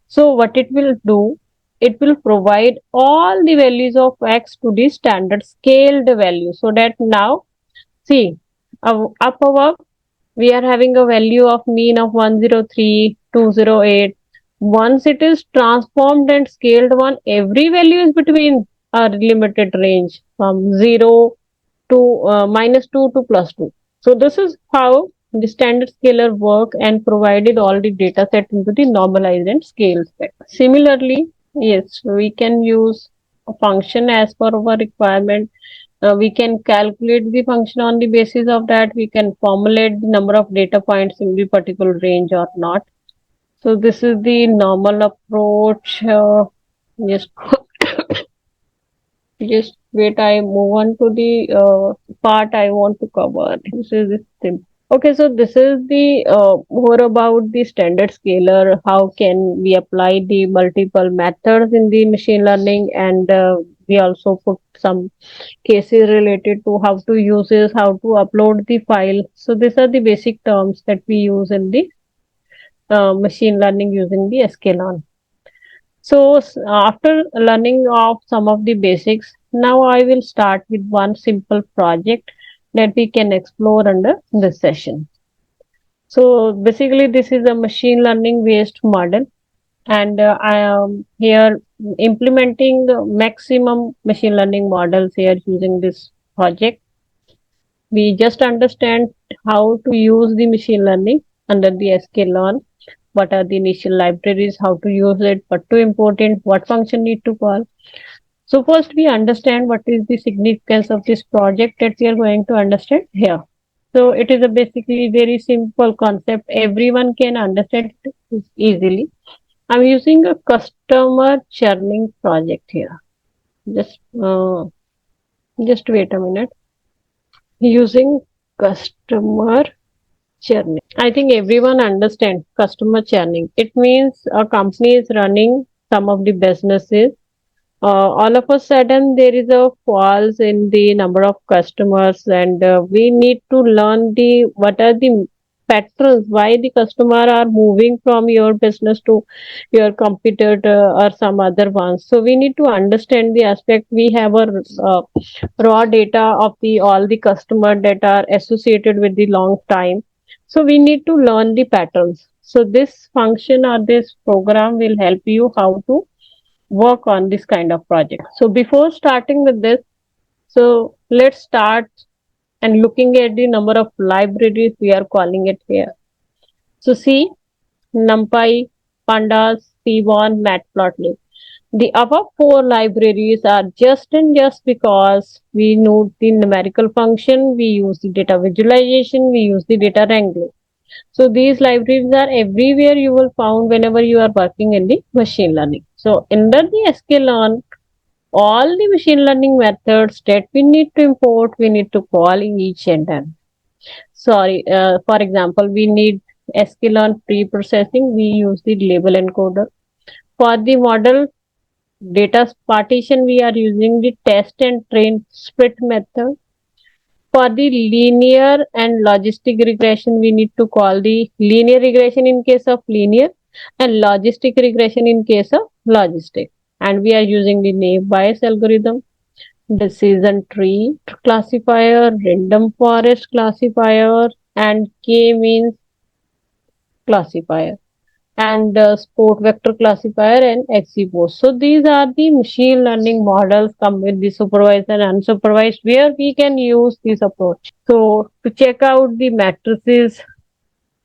So what it will do, it will provide all the values of x to the standard scaled value. So that now, see, up above, we are having a value of mean of 103, 208. Once it is transformed and scaled one, every value is between a limited range from 0 to -2 to +2. So this is how the standard scaler work and provided all the data set into the normalized and scaled set. Similarly, yes, we can use a function as per our requirement. We can calculate the function on the basis of that. We can formulate the number of data points in the particular range or not. So this is the normal approach. Just just wait. I move on to the part I want to cover. This is simple. Okay, so this is the more about the standard scalar. How can we apply the multiple methods in the machine learning, and we also put some cases related to how to use this, how to upload the file. So these are the basic terms that we use in the machine learning using the sklearn. So after learning of some of the basics, now I will start with one simple project that we can explore under this session. So basically, this is a machine learning based model, and I am here implementing the maximum machine learning models here using this project. We just understand how to use the machine learning under the sklearn. What are the initial libraries, how to use it, what to import it, what function need to call. So first we understand what is the significance of this project that we are going to understand here. So it is a basically very simple concept. Everyone can understand it easily. I'm using a customer churning project here. Just just wait a minute. Using customer churning. I think everyone understands customer churning. It means a company is running some of the businesses. All of a sudden, there is a falls in the number of customers, and we need to learn the what are the patterns why the customer are moving from your business to your competitor or some other ones. So we need to understand the aspect. We have a raw data of the all the customer that are associated with the long time. So we need to learn the patterns. So this function or this program will help you how to work on this kind of project. So before starting with this, so let's start and looking at the number of libraries we are calling it here. So see, NumPy, Pandas, Seaborn, Matplotlib. The above four libraries are just and just because we know the numerical function, we use the data visualization, we use the data wrangling. So these libraries are everywhere you will find whenever you are working in the machine learning. So under the sklearn, all the machine learning methods that we need to import, we need to call each and then. Sorry, for example, we need sklearn pre-processing, we use the label encoder. For the model data partition, we are using the test and train split method. For the linear and logistic regression, we need to call the linear regression in case of linear and logistic regression in case of logistic. And we are using the naive Bayes algorithm, decision tree classifier, random forest classifier, and k-means classifier, and sport vector classifier and XGBoost. So these are the machine learning models come with the supervised and unsupervised where we can use this approach. So to check out the matrices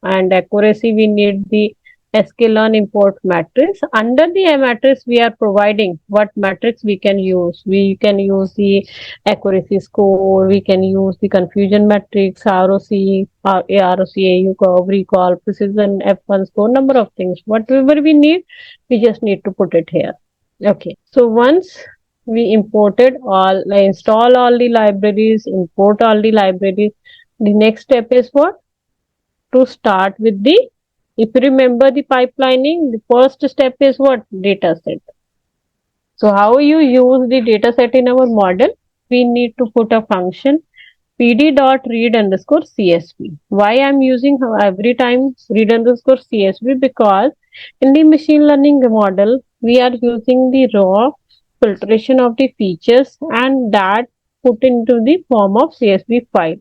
and accuracy, we need the sklearn import matrix. Under the matrix, we are providing what matrix we can use. We can use the accuracy score, we can use the confusion matrix, ROC, AROC, AU curve, recall, precision, F1 score, number of things. Whatever we need, we just need to put it here. Okay, so once we install all the libraries, import all the libraries, the next step is what? To start with the, if you remember the pipelining, the first step is what? Data set. So how you use the data set in our model? We need to put a function pd.read underscore csv. Why I'm using every time read underscore csv? Because in the machine learning model, we are using the raw filtration of the features and that put into the form of csv file.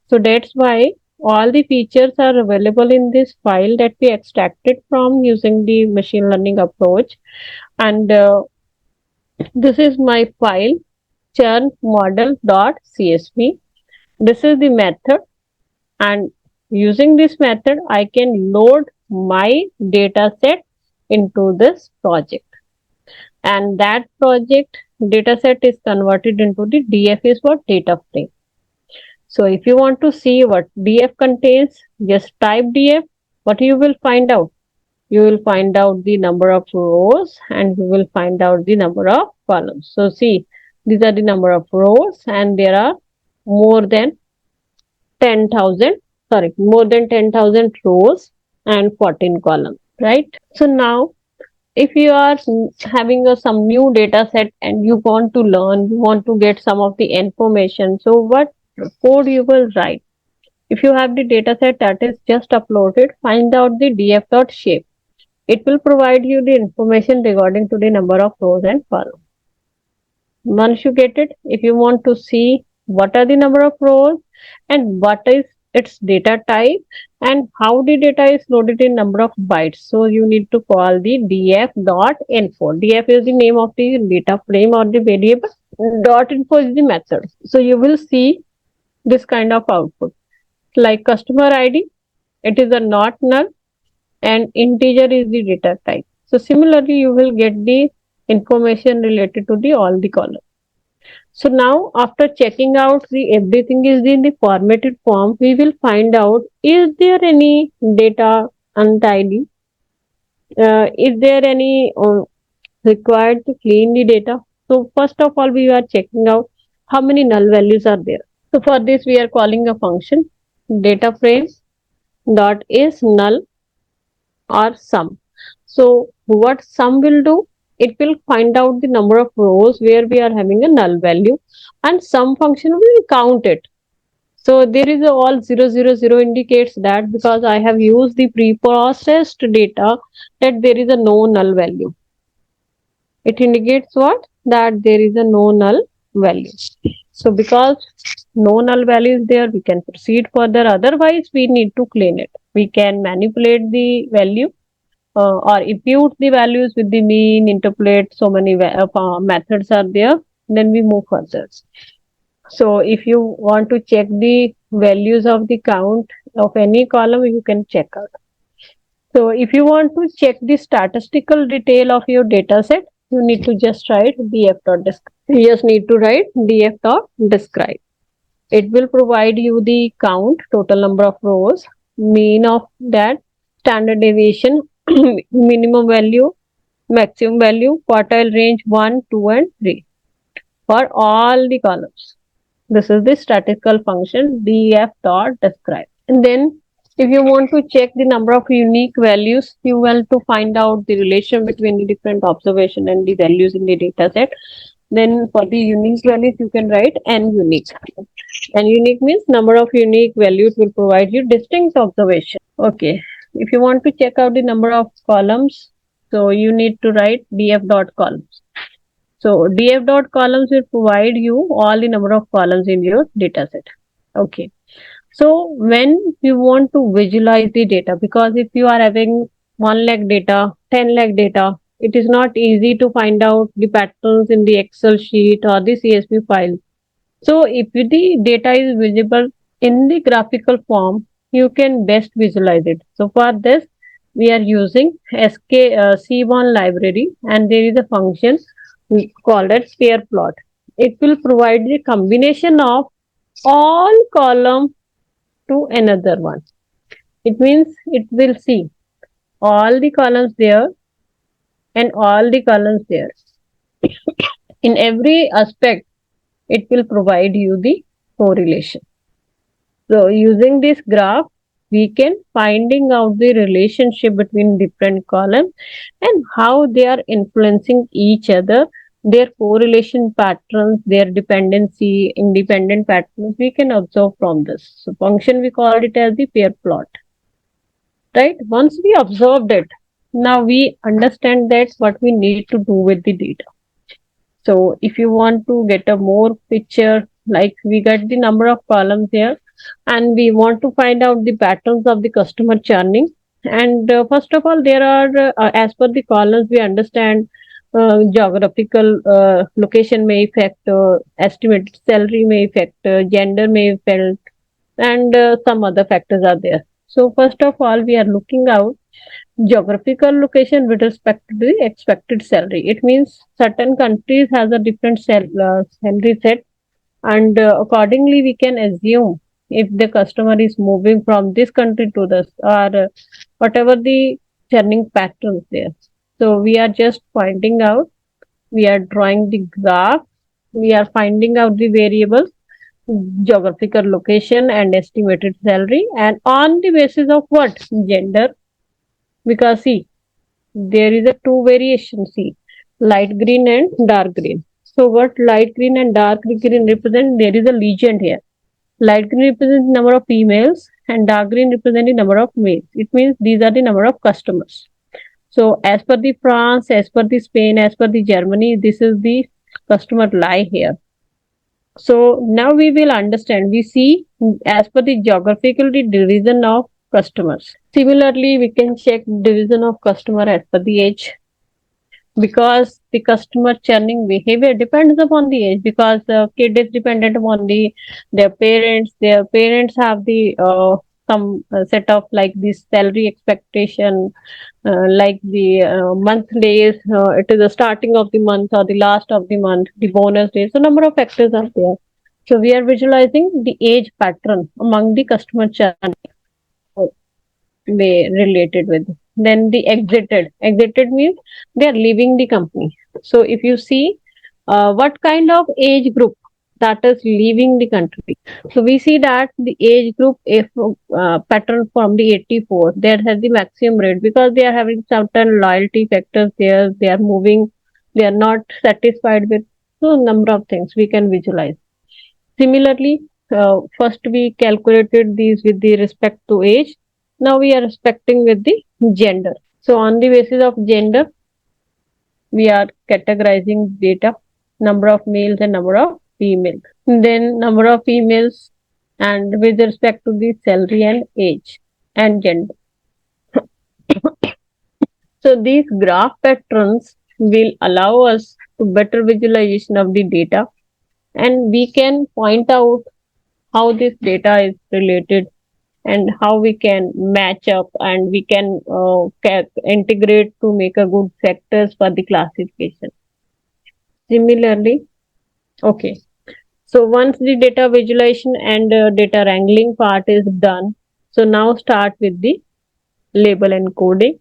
So that's why all the features are available in this file that we extracted from using the machine learning approach. And this is my file churn model.csv. This is the method, and using this method, I can load my data set into this project. And that project data set is converted into the DF is what? Data frame. So if you want to see what DF contains, just type DF. What you will find out? You will find out the number of rows and you will find out the number of columns. So see, these are the number of rows and there are more than 10,000, more than 10,000 rows and 14 columns, right? So now if you are having some new data set and you want to learn, you want to get some of the information, so what code you will write? If you have the data set that is just uploaded, find out the df.shape. It will provide you the information regarding to the number of rows and columns. Once you get it, if you want to see what are the number of rows and what is its data type and how the data is loaded in number of bytes, so you need to call the df.info. Df is the name of the data frame or the variable. .info is the method. So you will see this kind of output like customer ID. It is a not null and integer is the data type. So similarly, you will get the information related to the all the columns. So now after checking out the everything is in the formatted form, we will find out is there any data untidy? Is there any required to clean the data? So first of all, we are checking out how many null values are there. So for this, we are calling a function data frame dot is null or sum. So what sum will do? It will find out the number of rows where we are having a null value and sum function will count it. So there is a all 000 indicates that because I have used the pre-processed data that there is a no null value. It indicates what? That there is a no null value. So because no null value is there, we can proceed further. Otherwise, we need to clean it. We can manipulate the value or impute the values with the mean, interpolate, so many methods are there. Then we move further. So if you want to check the values of the count of any column, you can check out. So if you want to check the statistical detail of your data set, you need to just write df.describe. You just need to write df.describe. It will provide you the count, total number of rows, mean of that, standard deviation, minimum value, maximum value, quartile range 1, 2 and 3 for all the columns. This is the statistical function df.describe. And then if you want to check the number of unique values, you will to find out the relation between the different observation and the values in the data set. Then for the unique values, you can write n unique. And unique means number of unique values will provide you distinct observation. Okay. If you want to check out the number of columns, so you need to write df.columns. So df.columns will provide you all the number of columns in your data set. Okay. So when you want to visualize the data, because if you are having 1 lakh data, 10 lakh data, it is not easy to find out the patterns in the Excel sheet or the CSV file. So if the data is visible in the graphical form, you can best visualize it. So for this, we are using C1 library and there is a function called as pair plot. It will provide the combination of all column to another one. It means it will see all the columns there and all the columns there. In every aspect, it will provide you the correlation. So using this graph, we can finding out the relationship between different columns and how they are influencing each other, their correlation patterns, their dependency, independent patterns, we can observe from this. So function, we called it as the pair plot. Right? Once we observed it, now we understand that what we need to do with the data. So if you want to get a more picture, like we get the number of columns here and we want to find out the patterns of the customer churning. And first of all, there are, as per the columns, we understand geographical location may affect, estimated salary may affect, gender may affect, and some other factors are there. So first of all, we are looking out Geographical location with respect to the expected salary. It means certain countries has a different salary set, and accordingly we can assume if the customer is moving from this country to this, or whatever the churning patterns there. So we are just pointing out, we are drawing the graph, we are finding out the variables, geographical location and estimated salary, and on the basis of what? Gender. Because see, there is a two variation, see, light green and dark green. So what light green and dark green represent? There is a legend here. Light green represents the number of females and dark green represents the number of males. It means these are the number of customers. So as per the France, as per the Spain, as per the Germany, this is the customer lie here. So now we will understand. We see as per the geographical division of customers. Similarly, we can check division of customer as per the age, because the customer churning behavior depends upon the age, because the kid is dependent upon their parents have the some set of like this salary expectation, like the month days, it is the starting of the month or the last of the month, the bonus days, so number of factors are there. So we are visualizing the age pattern among the customer churn they related with. Then the exited means they are leaving the company. So if you see what kind of age group that is leaving the country, so we see that the age group, if pattern from the 84, that has the maximum rate, because they are having certain loyalty factors there, they are moving, they are not satisfied with, so number of things we can visualize. Similarly, first we calculated these with the respect to age. Now we are respecting with the gender. So on the basis of gender, we are categorizing data, number of males and number of females. Then number of females and with respect to the salary and age and gender. So these graph patterns will allow us to better visualization of the data, and we can point out how this data is related and how we can match up, and we can integrate to make a good factors for the classification. Similarly, okay, so once the data visualization and data wrangling part is done, so now start with the label encoding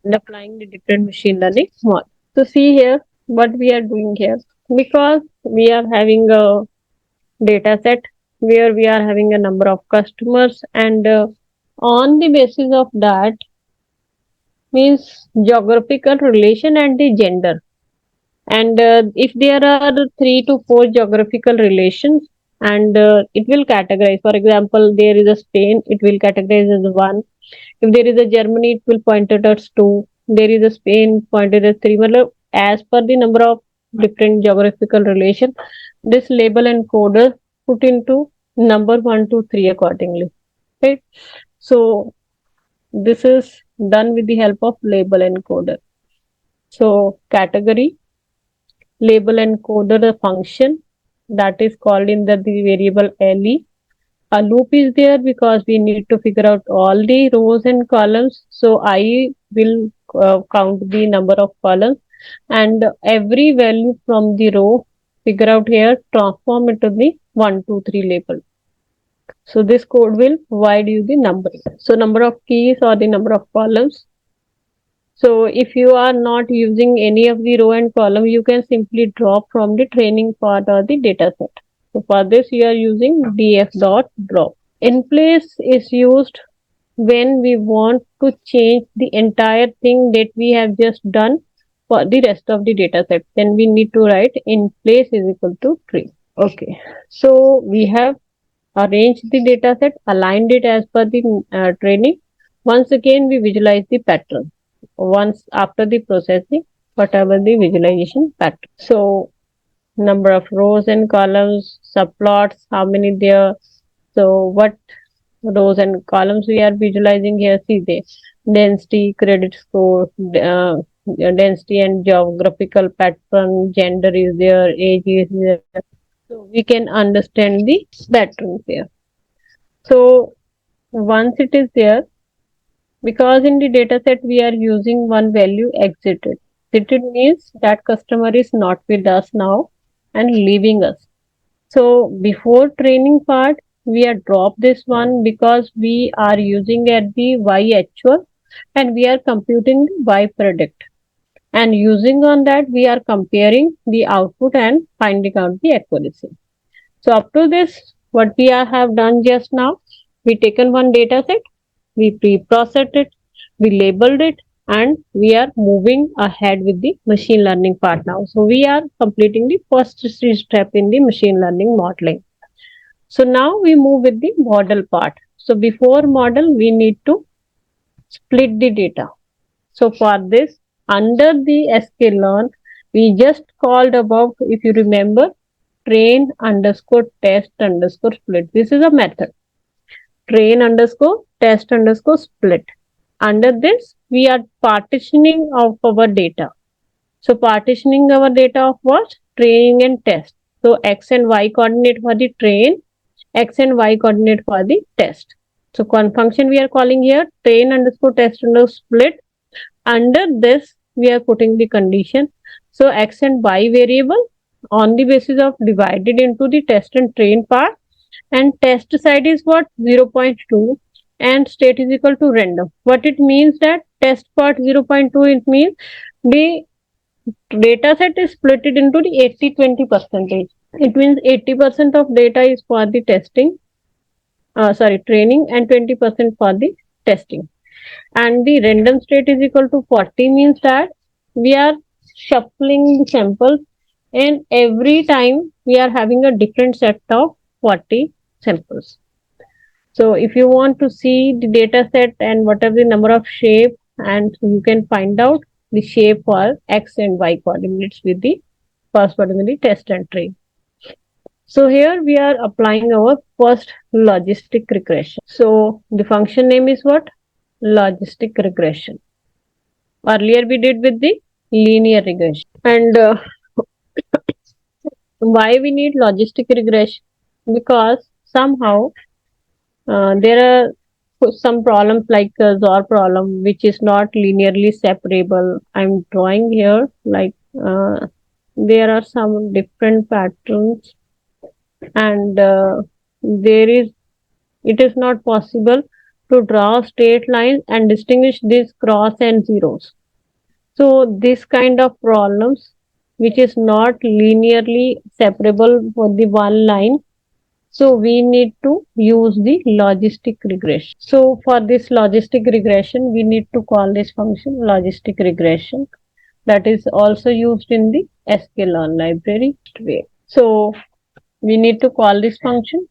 and applying the different machine learning models. So see here what we are doing here, because we are having a data set where we are having a number of customers, and on the basis of that means geographical relation and the gender, and if there are 3 to 4 geographical relations, and it will categorize, for example there is a Spain, it will categorize as 1. If there is a Germany, it will point it as 2. There is a Spain, pointed as 3. As per the number of different geographical relation, this label encoder put into number 1 to 3 accordingly, right? So this is done with the help of label encoder. So category, label encoder, the function that is called in the variable LE. A loop is there because we need to figure out all the rows and columns. So I will count the number of columns, and every value from the row figure out here, transform it to the 1, 2, 3 label. So this code will provide you the number. So number of keys or the number of columns. So if you are not using any of the row and column, you can simply drop from the training part or the data set. So for this you are using df.drop. In place is used when we want to change the entire thing that we have just done for the rest of the data set. Then we need to write in place is equal to tree. Okay, so we have arranged the data set, aligned it as per the training. Once again we visualize the pattern once after the processing, whatever the visualization pattern. So number of rows and columns, subplots, how many there. So what rows and columns we are visualizing here? See the density, credit score, density and geographical pattern, gender is there, age is there. So we can understand the patterns here. So once it is there, Because in the data set we are using one value exited. Exited means that customer is not with us now and leaving us. So before training part, we are drop this one because we are using at the y actual and we are computing the y predict. And using on that, we are comparing the output and finding out the accuracy. So up to this, what we have done just now, we taken one data set, we pre-processed it, we labeled it, and we are moving ahead with the machine learning part now. So we are completing the first step in the machine learning modeling. So now we move with the model part. So before model, we need to split the data. So for this, under the sklearn, we just called above, if you remember, train underscore test underscore split. This is a method. Train underscore test underscore split. Under this, we are partitioning of our data. So partitioning our data of what? Training and test. So x and y coordinate for the train, x and y coordinate for the test. So function we are calling here train underscore test underscore split. Under this, we are putting the condition. So x and y variable on the basis of divided into the test and train part, and test side is what 0.2 and state is equal to random. What it means that test part 0.2, it means the data set is split into the 80-20 percentage. It means 80% of data is for the testing, training, and 20% for the testing. And the random state is equal to 40 means that we are shuffling the samples, and every time we are having a different set of 40 samples. So if you want to see the data set and what are the number of shape, and you can find out the shape for x and y coordinates with the correspondingly test and train. So here we are applying our first logistic regression. So the function name is what? Logistic regression. Earlier we did with the linear regression. And why we need logistic regression? Because somehow there are some problems like ZOR problem, which is not linearly separable. I'm drawing here like there are some different patterns, and it is not possible to draw straight lines and distinguish these cross and zeros. So this kind of problems, which is not linearly separable for the one line, so we need to use the logistic regression. So for this logistic regression, we need to call this function logistic regression. That is also used in the sklearn library way. So we need to call this function.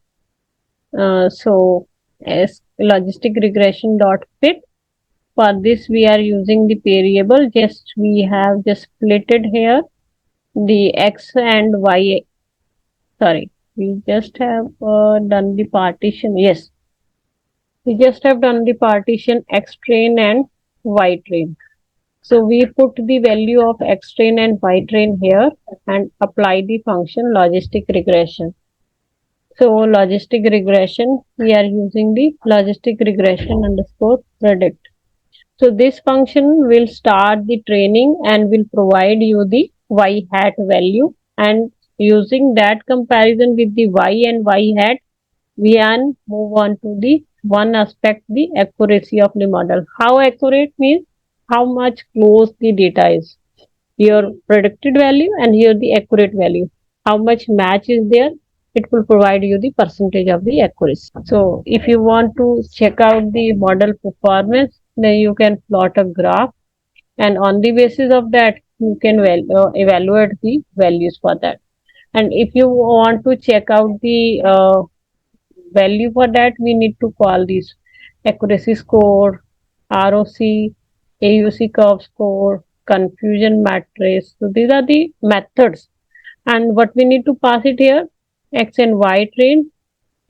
So as logistic regression dot fit. For this, we are using the variable. We have just splitted here the x and y. Sorry, we just have done the partition. Yes, we just have done the partition x train and y train. So we put the value of x train and y train here and apply the function logistic regression. So logistic regression, we are using the logistic regression underscore predict. So this function will start the training and will provide you the y hat value, and using that comparison with the y and y hat, we can move on to the one aspect, the accuracy of the model. How accurate means how much close the data is. Your predicted value and here the accurate value. How much match is there? It will provide you the percentage of the accuracy. So if you want to check out the model performance, then you can plot a graph, and on the basis of that you can evaluate the values for that. And if you want to check out the value for that, we need to call this accuracy score, ROC, AUC curve score, confusion matrix. So these are the methods, and what we need to pass it here, x and y train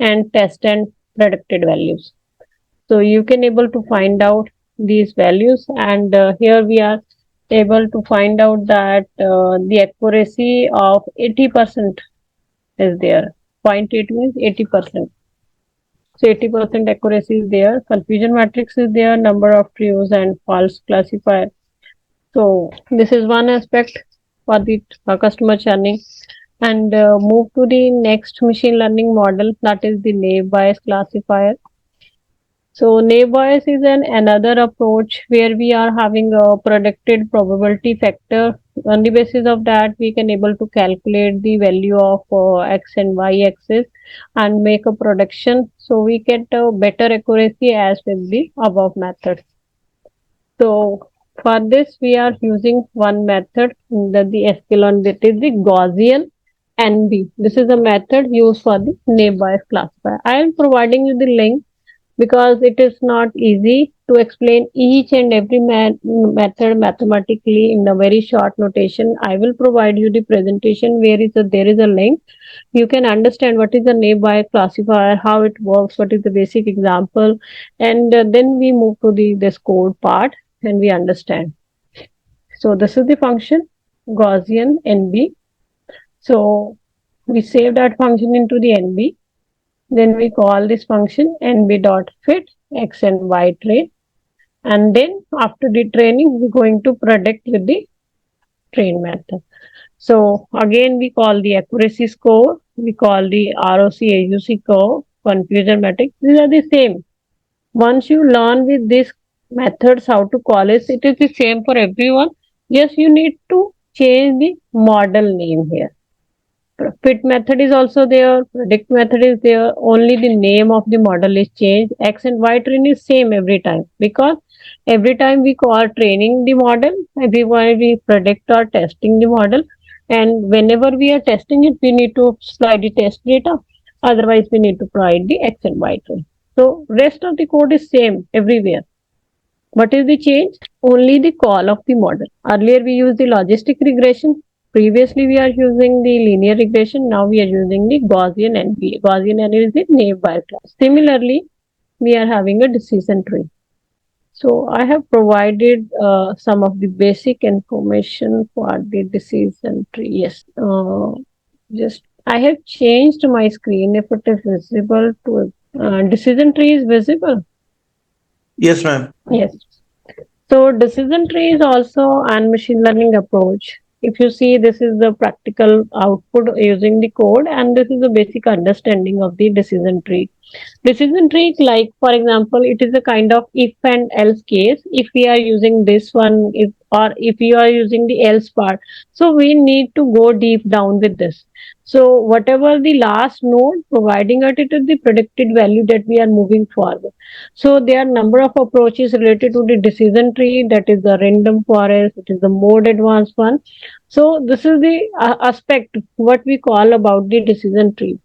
and test and predicted values. So you can able to find out these values, and here we are able to find out that the accuracy of 80% is there. 0.8 means 80%. So 80% accuracy is there, confusion matrix is there, number of trues and false classifier. So this is one aspect for the customer churning. And move to the next machine learning model, that is the naive Bayes classifier. So naive Bayes is another approach where we are having a predicted probability factor. On the basis of that, we can able to calculate the value of x and y axis and make a prediction. So we get a better accuracy as with the above method. So for this, we are using one method, the sklearn, that is the Gaussian NB. This is a method used for the naive Bayes classifier. I am providing you the link because it is not easy to explain each and every method mathematically in a very short notation. I will provide you the presentation where there is a link. You can understand what is the naive Bayes classifier, how it works, what is the basic example, and then we move to this code part and we understand. So this is the function Gaussian NB. So we save that function into the NB. Then we call this function nb.fit x and y train. And then after the training, we're going to predict with the train method. So again, we call the accuracy score, we call the ROC AUC curve, confusion matrix. These are the same. Once you learn with these methods how to call it is the same for everyone. Yes, you need to change the model name here. Fit method is also there, predict method is there, only the name of the model is changed. X and Y train is same every time, because every time we call training the model, every time we predict or testing the model, and whenever we are testing it, we need to supply the test data, otherwise we need to provide the X and Y train. So rest of the code is same everywhere. What is the change? Only the call of the model. Earlier we used the logistic regression. Previously we are using the linear regression. Now we are using the Gaussian NB. Gaussian NB is the naive Bayes class. Similarly, we are having a decision tree. So I have provided some of the basic information for the decision tree. Yes, just I have changed my screen. If it is visible to decision tree is visible. Yes, ma'am. Yes. So decision tree is also an machine learning approach. If you see, this is the practical output using the code, and this is the basic understanding of the decision tree. Decision tree, like for example, it is a kind of if and else case. If we are using this one, if you are using the else part, so we need to go deep down with this. So whatever the last node, providing it is the predicted value that we are moving forward. So there are number of approaches related to the decision tree. That is the random forest. It is the more advanced one. So this is the aspect what we call about the decision tree.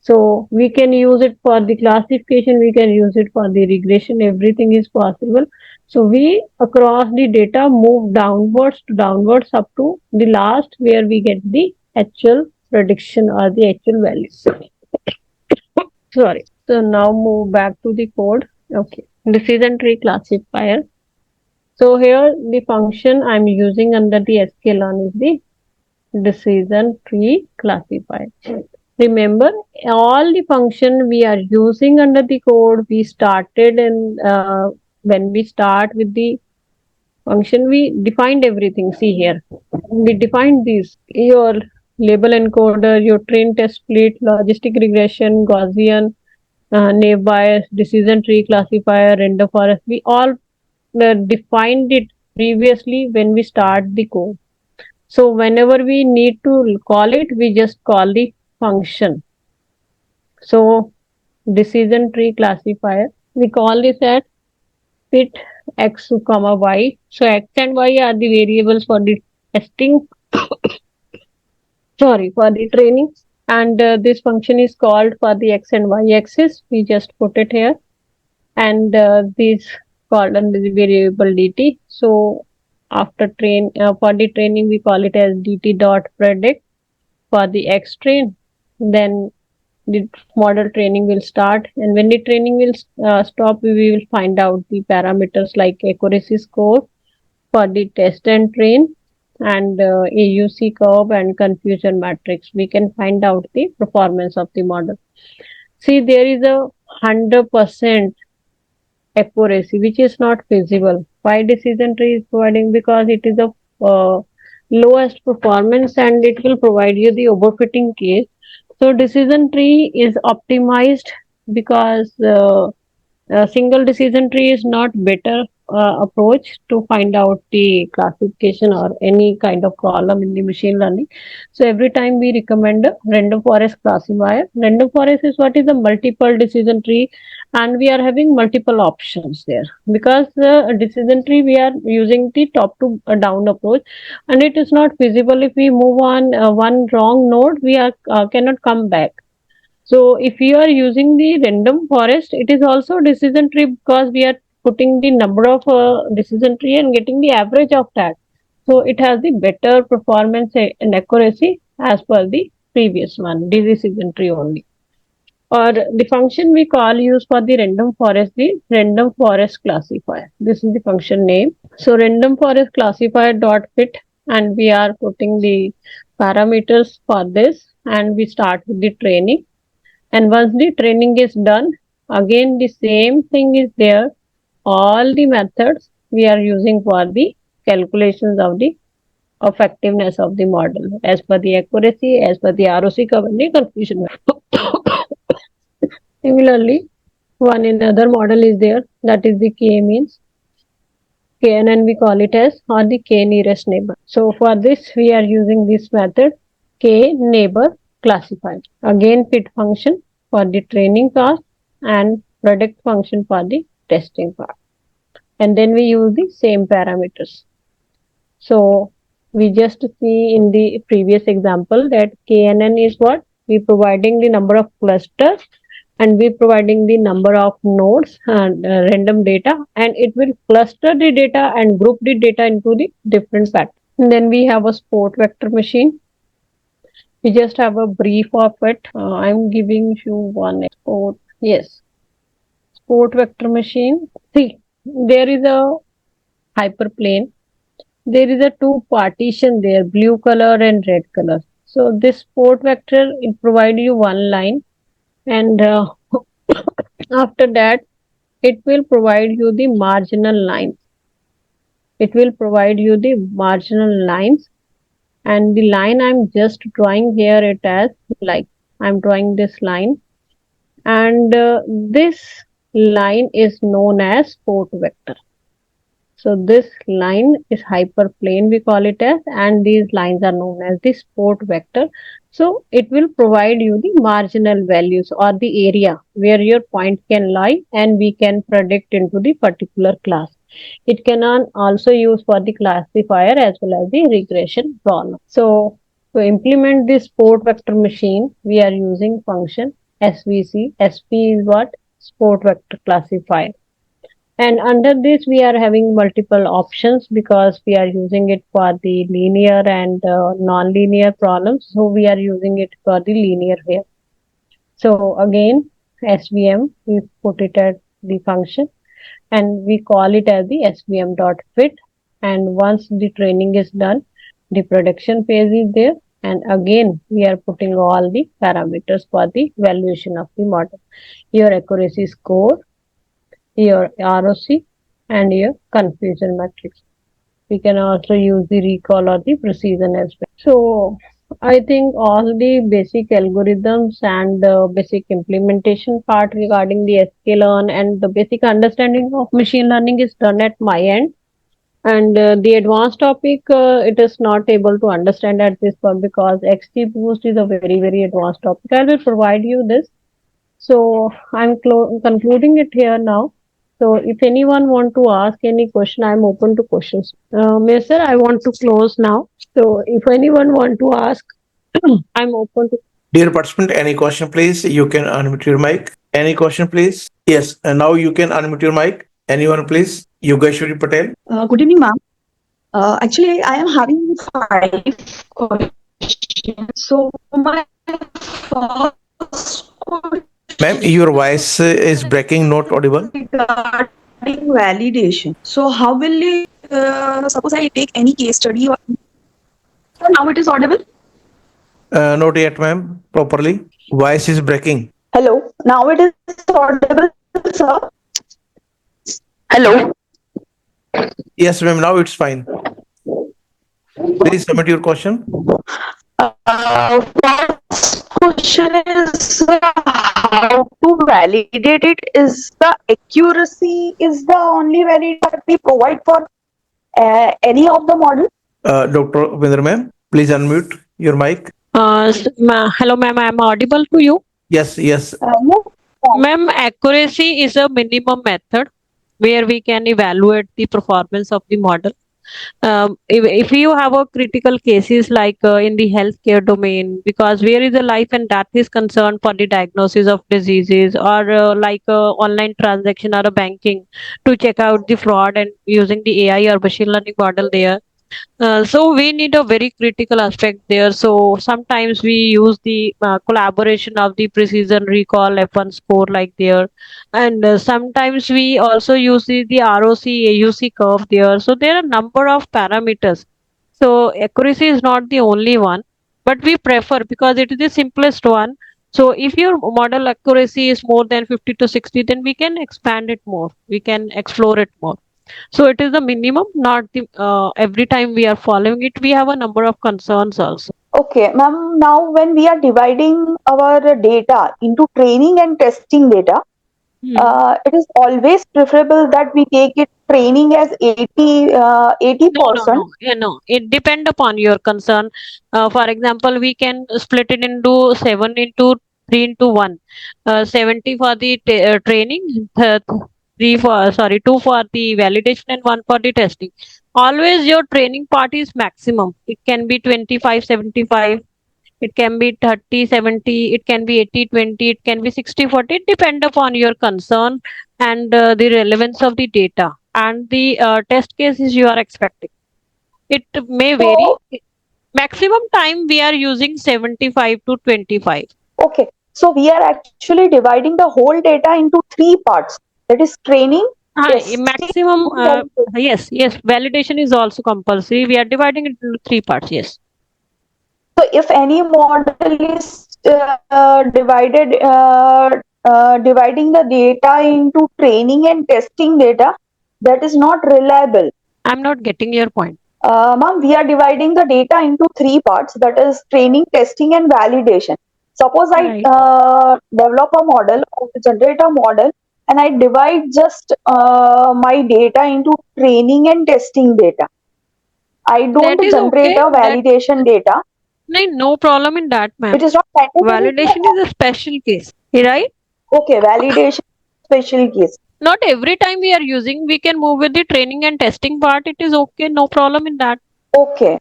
So we can use it for the classification, we can use it for the regression, everything is possible. So we across the data move downwards up to the last where we get the actual prediction or the actual values. Sorry. So now move back to the code. Okay. Decision tree classifier. So here the function I'm using under the sklearn is the decision tree classifier. Remember, all the function we are using under the code, we started in when we start with the function, we defined everything. See here, we defined these, your label encoder, your train test split, logistic regression, Gaussian, naive Bayes, decision tree classifier, random forest. We all defined it previously when we start the code. So whenever we need to call it, we just call the function. So decision tree classifier, we call this at fit x comma y. So x and y are the variables for the testing. Sorry, for the training. And this function is called for the x and y axis. We just put it here. And this called under the variable dt. So after for the training, we call it as dt dot predict for the x train. Then the model training will start, and when the training will stop, we will find out the parameters like accuracy score for the test and train, and AUC curve and confusion matrix. We can find out the performance of the model. See, there is a 100% accuracy, which is not feasible. Why decision tree is providing? Because it is the lowest performance and it will provide you the overfitting case. So decision tree is optimized because a single decision tree is not better approach to find out the classification or any kind of problem in the machine learning. So every time we recommend a random forest classifier. Random forest is what is a multiple decision tree, and we are having multiple options there, because the decision tree we are using the top to down approach, and it is not feasible. If we move on one wrong node, we are cannot come back. So if you are using the random forest, it is also decision tree, because we are putting the number of decision tree and getting the average of that. So it has the better performance and accuracy as per the previous one, the decision tree only. Or the function we call use for the random forest classifier. This is the function name. So random forest classifier dot fit, and we are putting the parameters for this, and we start with the training. And once the training is done, again the same thing is there. All the methods we are using for the calculations of the effectiveness of the model as per the accuracy, as per the ROC coverage, confusion. Similarly, one another model is there, that is the k-means. KNN we call it as, or the k nearest neighbor. So for this we are using this method, k neighbor classifier. Again fit function for the training part and predict function for the testing part. And then we use the same parameters. So we just see in the previous example that KNN is what? We providing the number of clusters, and we providing the number of nodes and random data, and it will cluster the data and group the data into the different patterns. And then we have a sport vector machine. We just have a brief of it. I'm giving you one sport. Yes, sport vector machine. See, there is a hyperplane. There is a two partition there, blue color and red color. So this sport vector, it provide you one line, and after that it will provide you the marginal lines. It will provide you the marginal lines, and the line I'm just drawing here it as like I'm drawing this line, and this line is known as sport vector. So this line is hyperplane, we call it as, and these lines are known as the sport vector. So it will provide you the marginal values or the area where your point can lie, and we can predict into the particular class. It can also use for the classifier as well as the regression problem. So to implement this sport vector machine, we are using function SVC. SP is what? Sport vector classifier. And under this, we are having multiple options because we are using it for the linear and non-linear problems. So we are using it for the linear here. So again, SVM, we put it as the function, and we call it as the svm.fit. And once the training is done, the production phase is there. And again, we are putting all the parameters for the valuation of the model. Your accuracy score, your ROC, and your confusion matrix. We can also use the recall or the precision as well. So I think all the basic algorithms and the basic implementation part regarding the sklearn and the basic understanding of machine learning is done at my end. And the advanced topic, it is not able to understand at this point because XGBoost is a very advanced topic. I will provide you this. So I'm concluding it here now. So if anyone want to ask any question, I'm open to questions. Sir, I want to close now. So if anyone want to ask, I'm open to. Dear participant, any question, please? You can unmute your mic. Any question, please? Yes, and now you can unmute your mic. Anyone, please? Yogeshwari Patel. Good evening, ma'am. Actually, I am having 5 questions. So my first question Ma'am, your voice is breaking, not audible. regarding validation. So how will you, suppose I take any case study or so now it is audible? Not yet, ma'am, properly. Voice is breaking. Hello. Now it is audible, sir. Hello. Yes, ma'am. Now it's fine. Please submit your question. First question is how to validate it? Is the accuracy is the only validity that we provide for any of the model? Dr. Upendra, ma'am, please unmute your mic. Hello, ma'am. I'm audible to you. Yes, yes. Yes. Ma'am, accuracy is a minimum method where we can evaluate the performance of the model. If you have a critical cases like in the healthcare domain, because where is the life and death is concerned for the diagnosis of diseases, or like online transaction or a banking to check out the fraud and using the AI or machine learning model there. So we need a very critical aspect there. So sometimes we use the collaboration of the precision recall F1 score like there, and sometimes we also use the ROC AUC curve there. So there are a number of parameters. So accuracy is not the only one, but we prefer because it is the simplest one. So if your model accuracy is more than 50 to 60, then we can expand it more. We can explore it more. So it is the minimum, not the every time we are following it. We have a number of concerns also. Okay, ma'am. Now, when we are dividing our data into training and testing data, it is always preferable that we take it training as 80 No, 80%. no. It depend upon your concern. For example, we can split it into 7 into 3 into 1. 70 for the training, 2 for the validation, and 1 for the testing. Always your training part is maximum. It can be 25/75. It can be 30/70. It can be 80/20. It can be 60/40. It depend upon your concern and the relevance of the data and the test cases you are expecting. It may vary. So, Maximum time we are using 75 to 25. okay, so we are actually dividing the whole data into three parts. That is training, testing, Maximum, and validation. yes. Validation is also compulsory. We are dividing it into 3 parts. Yes. So if any model is dividing the data into training and testing data, that is not reliable. I'm not getting your point. Ma'am, we are dividing the data into three parts, that is training, testing, and validation. Suppose I Right. develop a model, or generate a model, and I divide just my data into training and testing data. I don't That is generate okay. a validation data. No problem in that, ma'am. It is not mandatory. Validation is a special case, right? Okay, validation special case. Not every time we are using, we can move with the training and testing part. It is okay, no problem in that. Okay.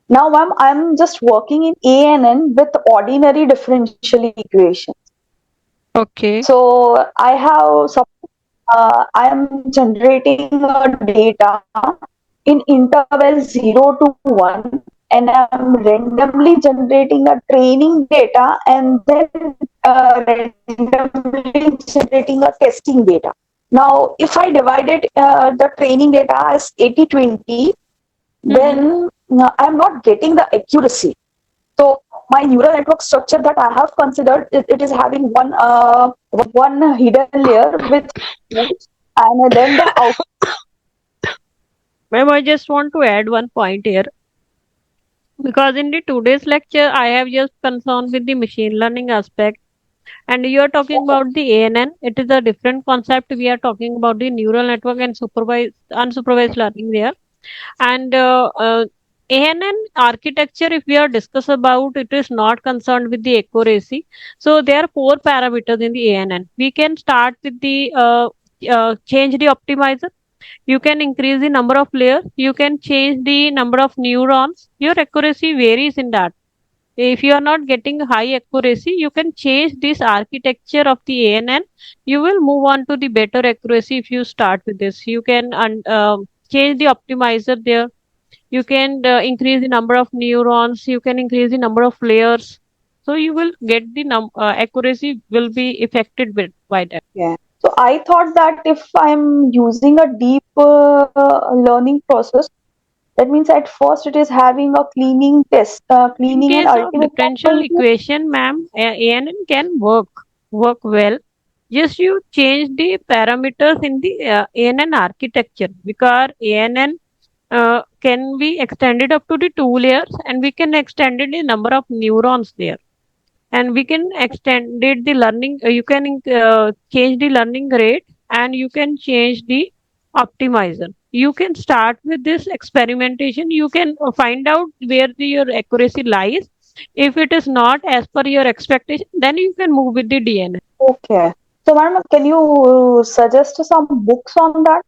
Now, ma'am, I'm just working in ANN with ordinary differential equation. Okay. So I am generating a data in interval 0 to 1, and I'm randomly generating a training data, and then randomly generating a testing data. Now, if I divided the training data as 80/20, then I'm not getting the accuracy. So my neural network structure that I have considered, it is having one hidden layer with roots, and then the output. Ma'am, I just want to add one point here. Because in the today's lecture, I have just concerned with the machine learning aspect, and you are talking about the ANN. It is a different concept. We are talking about the neural network and supervised unsupervised learning there. And ANN architecture, if we are discuss about, it is not concerned with the accuracy. So there are 4 parameters in the ANN. We can start with the change the optimizer. You can increase the number of layers. You can change the number of neurons. Your accuracy varies in that. If you are not getting high accuracy, you can change this architecture of the ANN. You will move on to the better accuracy if you start with this. You can change the optimizer there. You can increase the number of neurons. You can increase the number of layers. So you will get the accuracy will be affected by that. Yeah. So I thought that if I'm using a deep learning process, that means at first it is having a In cleaning and case of ultimate differential completion. equation, ma'am, ANN can work. work well. Just you change the parameters in the ANN architecture, because ANN can be extended up to the 2 layers, and we can extend the number of neurons there, and we can extend it the learning. You can change the learning rate, and you can change the optimizer. You can start with this experimentation. You can find out where your accuracy lies. If it is not as per your expectation, then you can move with the DNA. Okay. So, madam, can you suggest some books on that?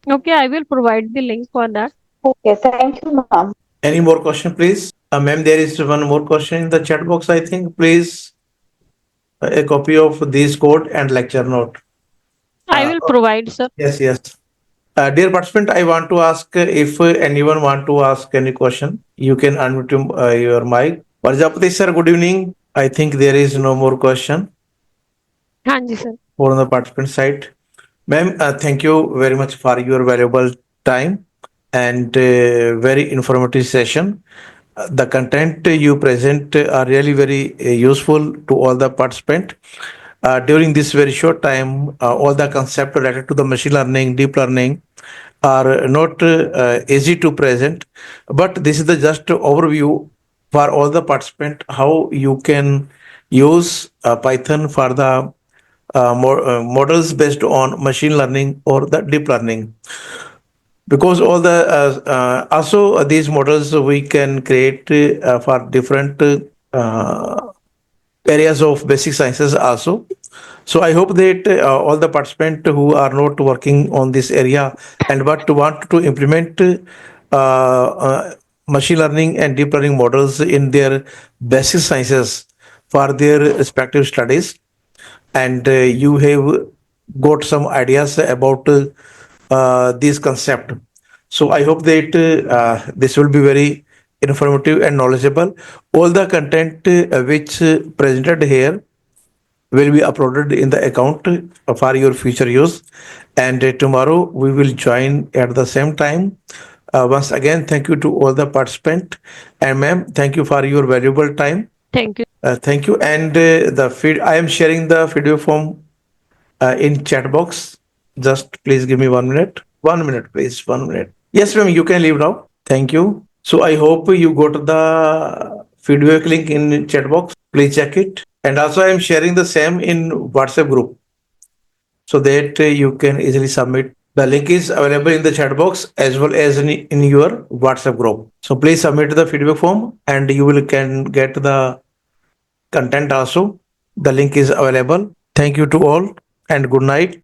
Okay, I will provide the link for that. Okay, thank you, ma'am. Any more question, please? Ma'am, there is one more question in the chat box, I think. Please, a copy of this code and lecture note. I will provide, sir. Yes, yes. Dear participant, I want to ask if anyone want to ask any question, you can unmute your mic. Prajapati sir, good evening. I think there is no more question हाँ जी sir. for the participant side. Ma'am, thank you very much for your valuable time and very informative session. The content you present are really very useful to all the participant. During this very short time, all the concept related to the machine learning, deep learning are not easy to present, but this is the just overview for all the participant how you can use Python for the models based on machine learning or the deep learning, because all the also these models we can create for different areas of basic sciences also. So I hope that all the participants who are not working on this area and but want to implement machine learning and deep learning models in their basic sciences for their respective studies, and you have got some ideas about this concept. So I hope that this will be very informative and knowledgeable. All the content which presented here will be uploaded in the account for your future use. And tomorrow we will join at the same time. Once again, thank you to all the participants. And ma'am, thank you for your valuable time. Thank you. Thank you. And the feed, I am sharing the video form in chat box. Just please give me 1 minute. 1 minute, please. 1 minute. Yes, ma'am, you can leave now. Thank you. So I hope you got the feedback link in chat box. Please check it. And also I am sharing the same in WhatsApp group so that you can easily submit. The link is available in the chat box as well as in your WhatsApp group. So please submit the feedback form and you will can get the content also. The link is available. Thank you to all and good night.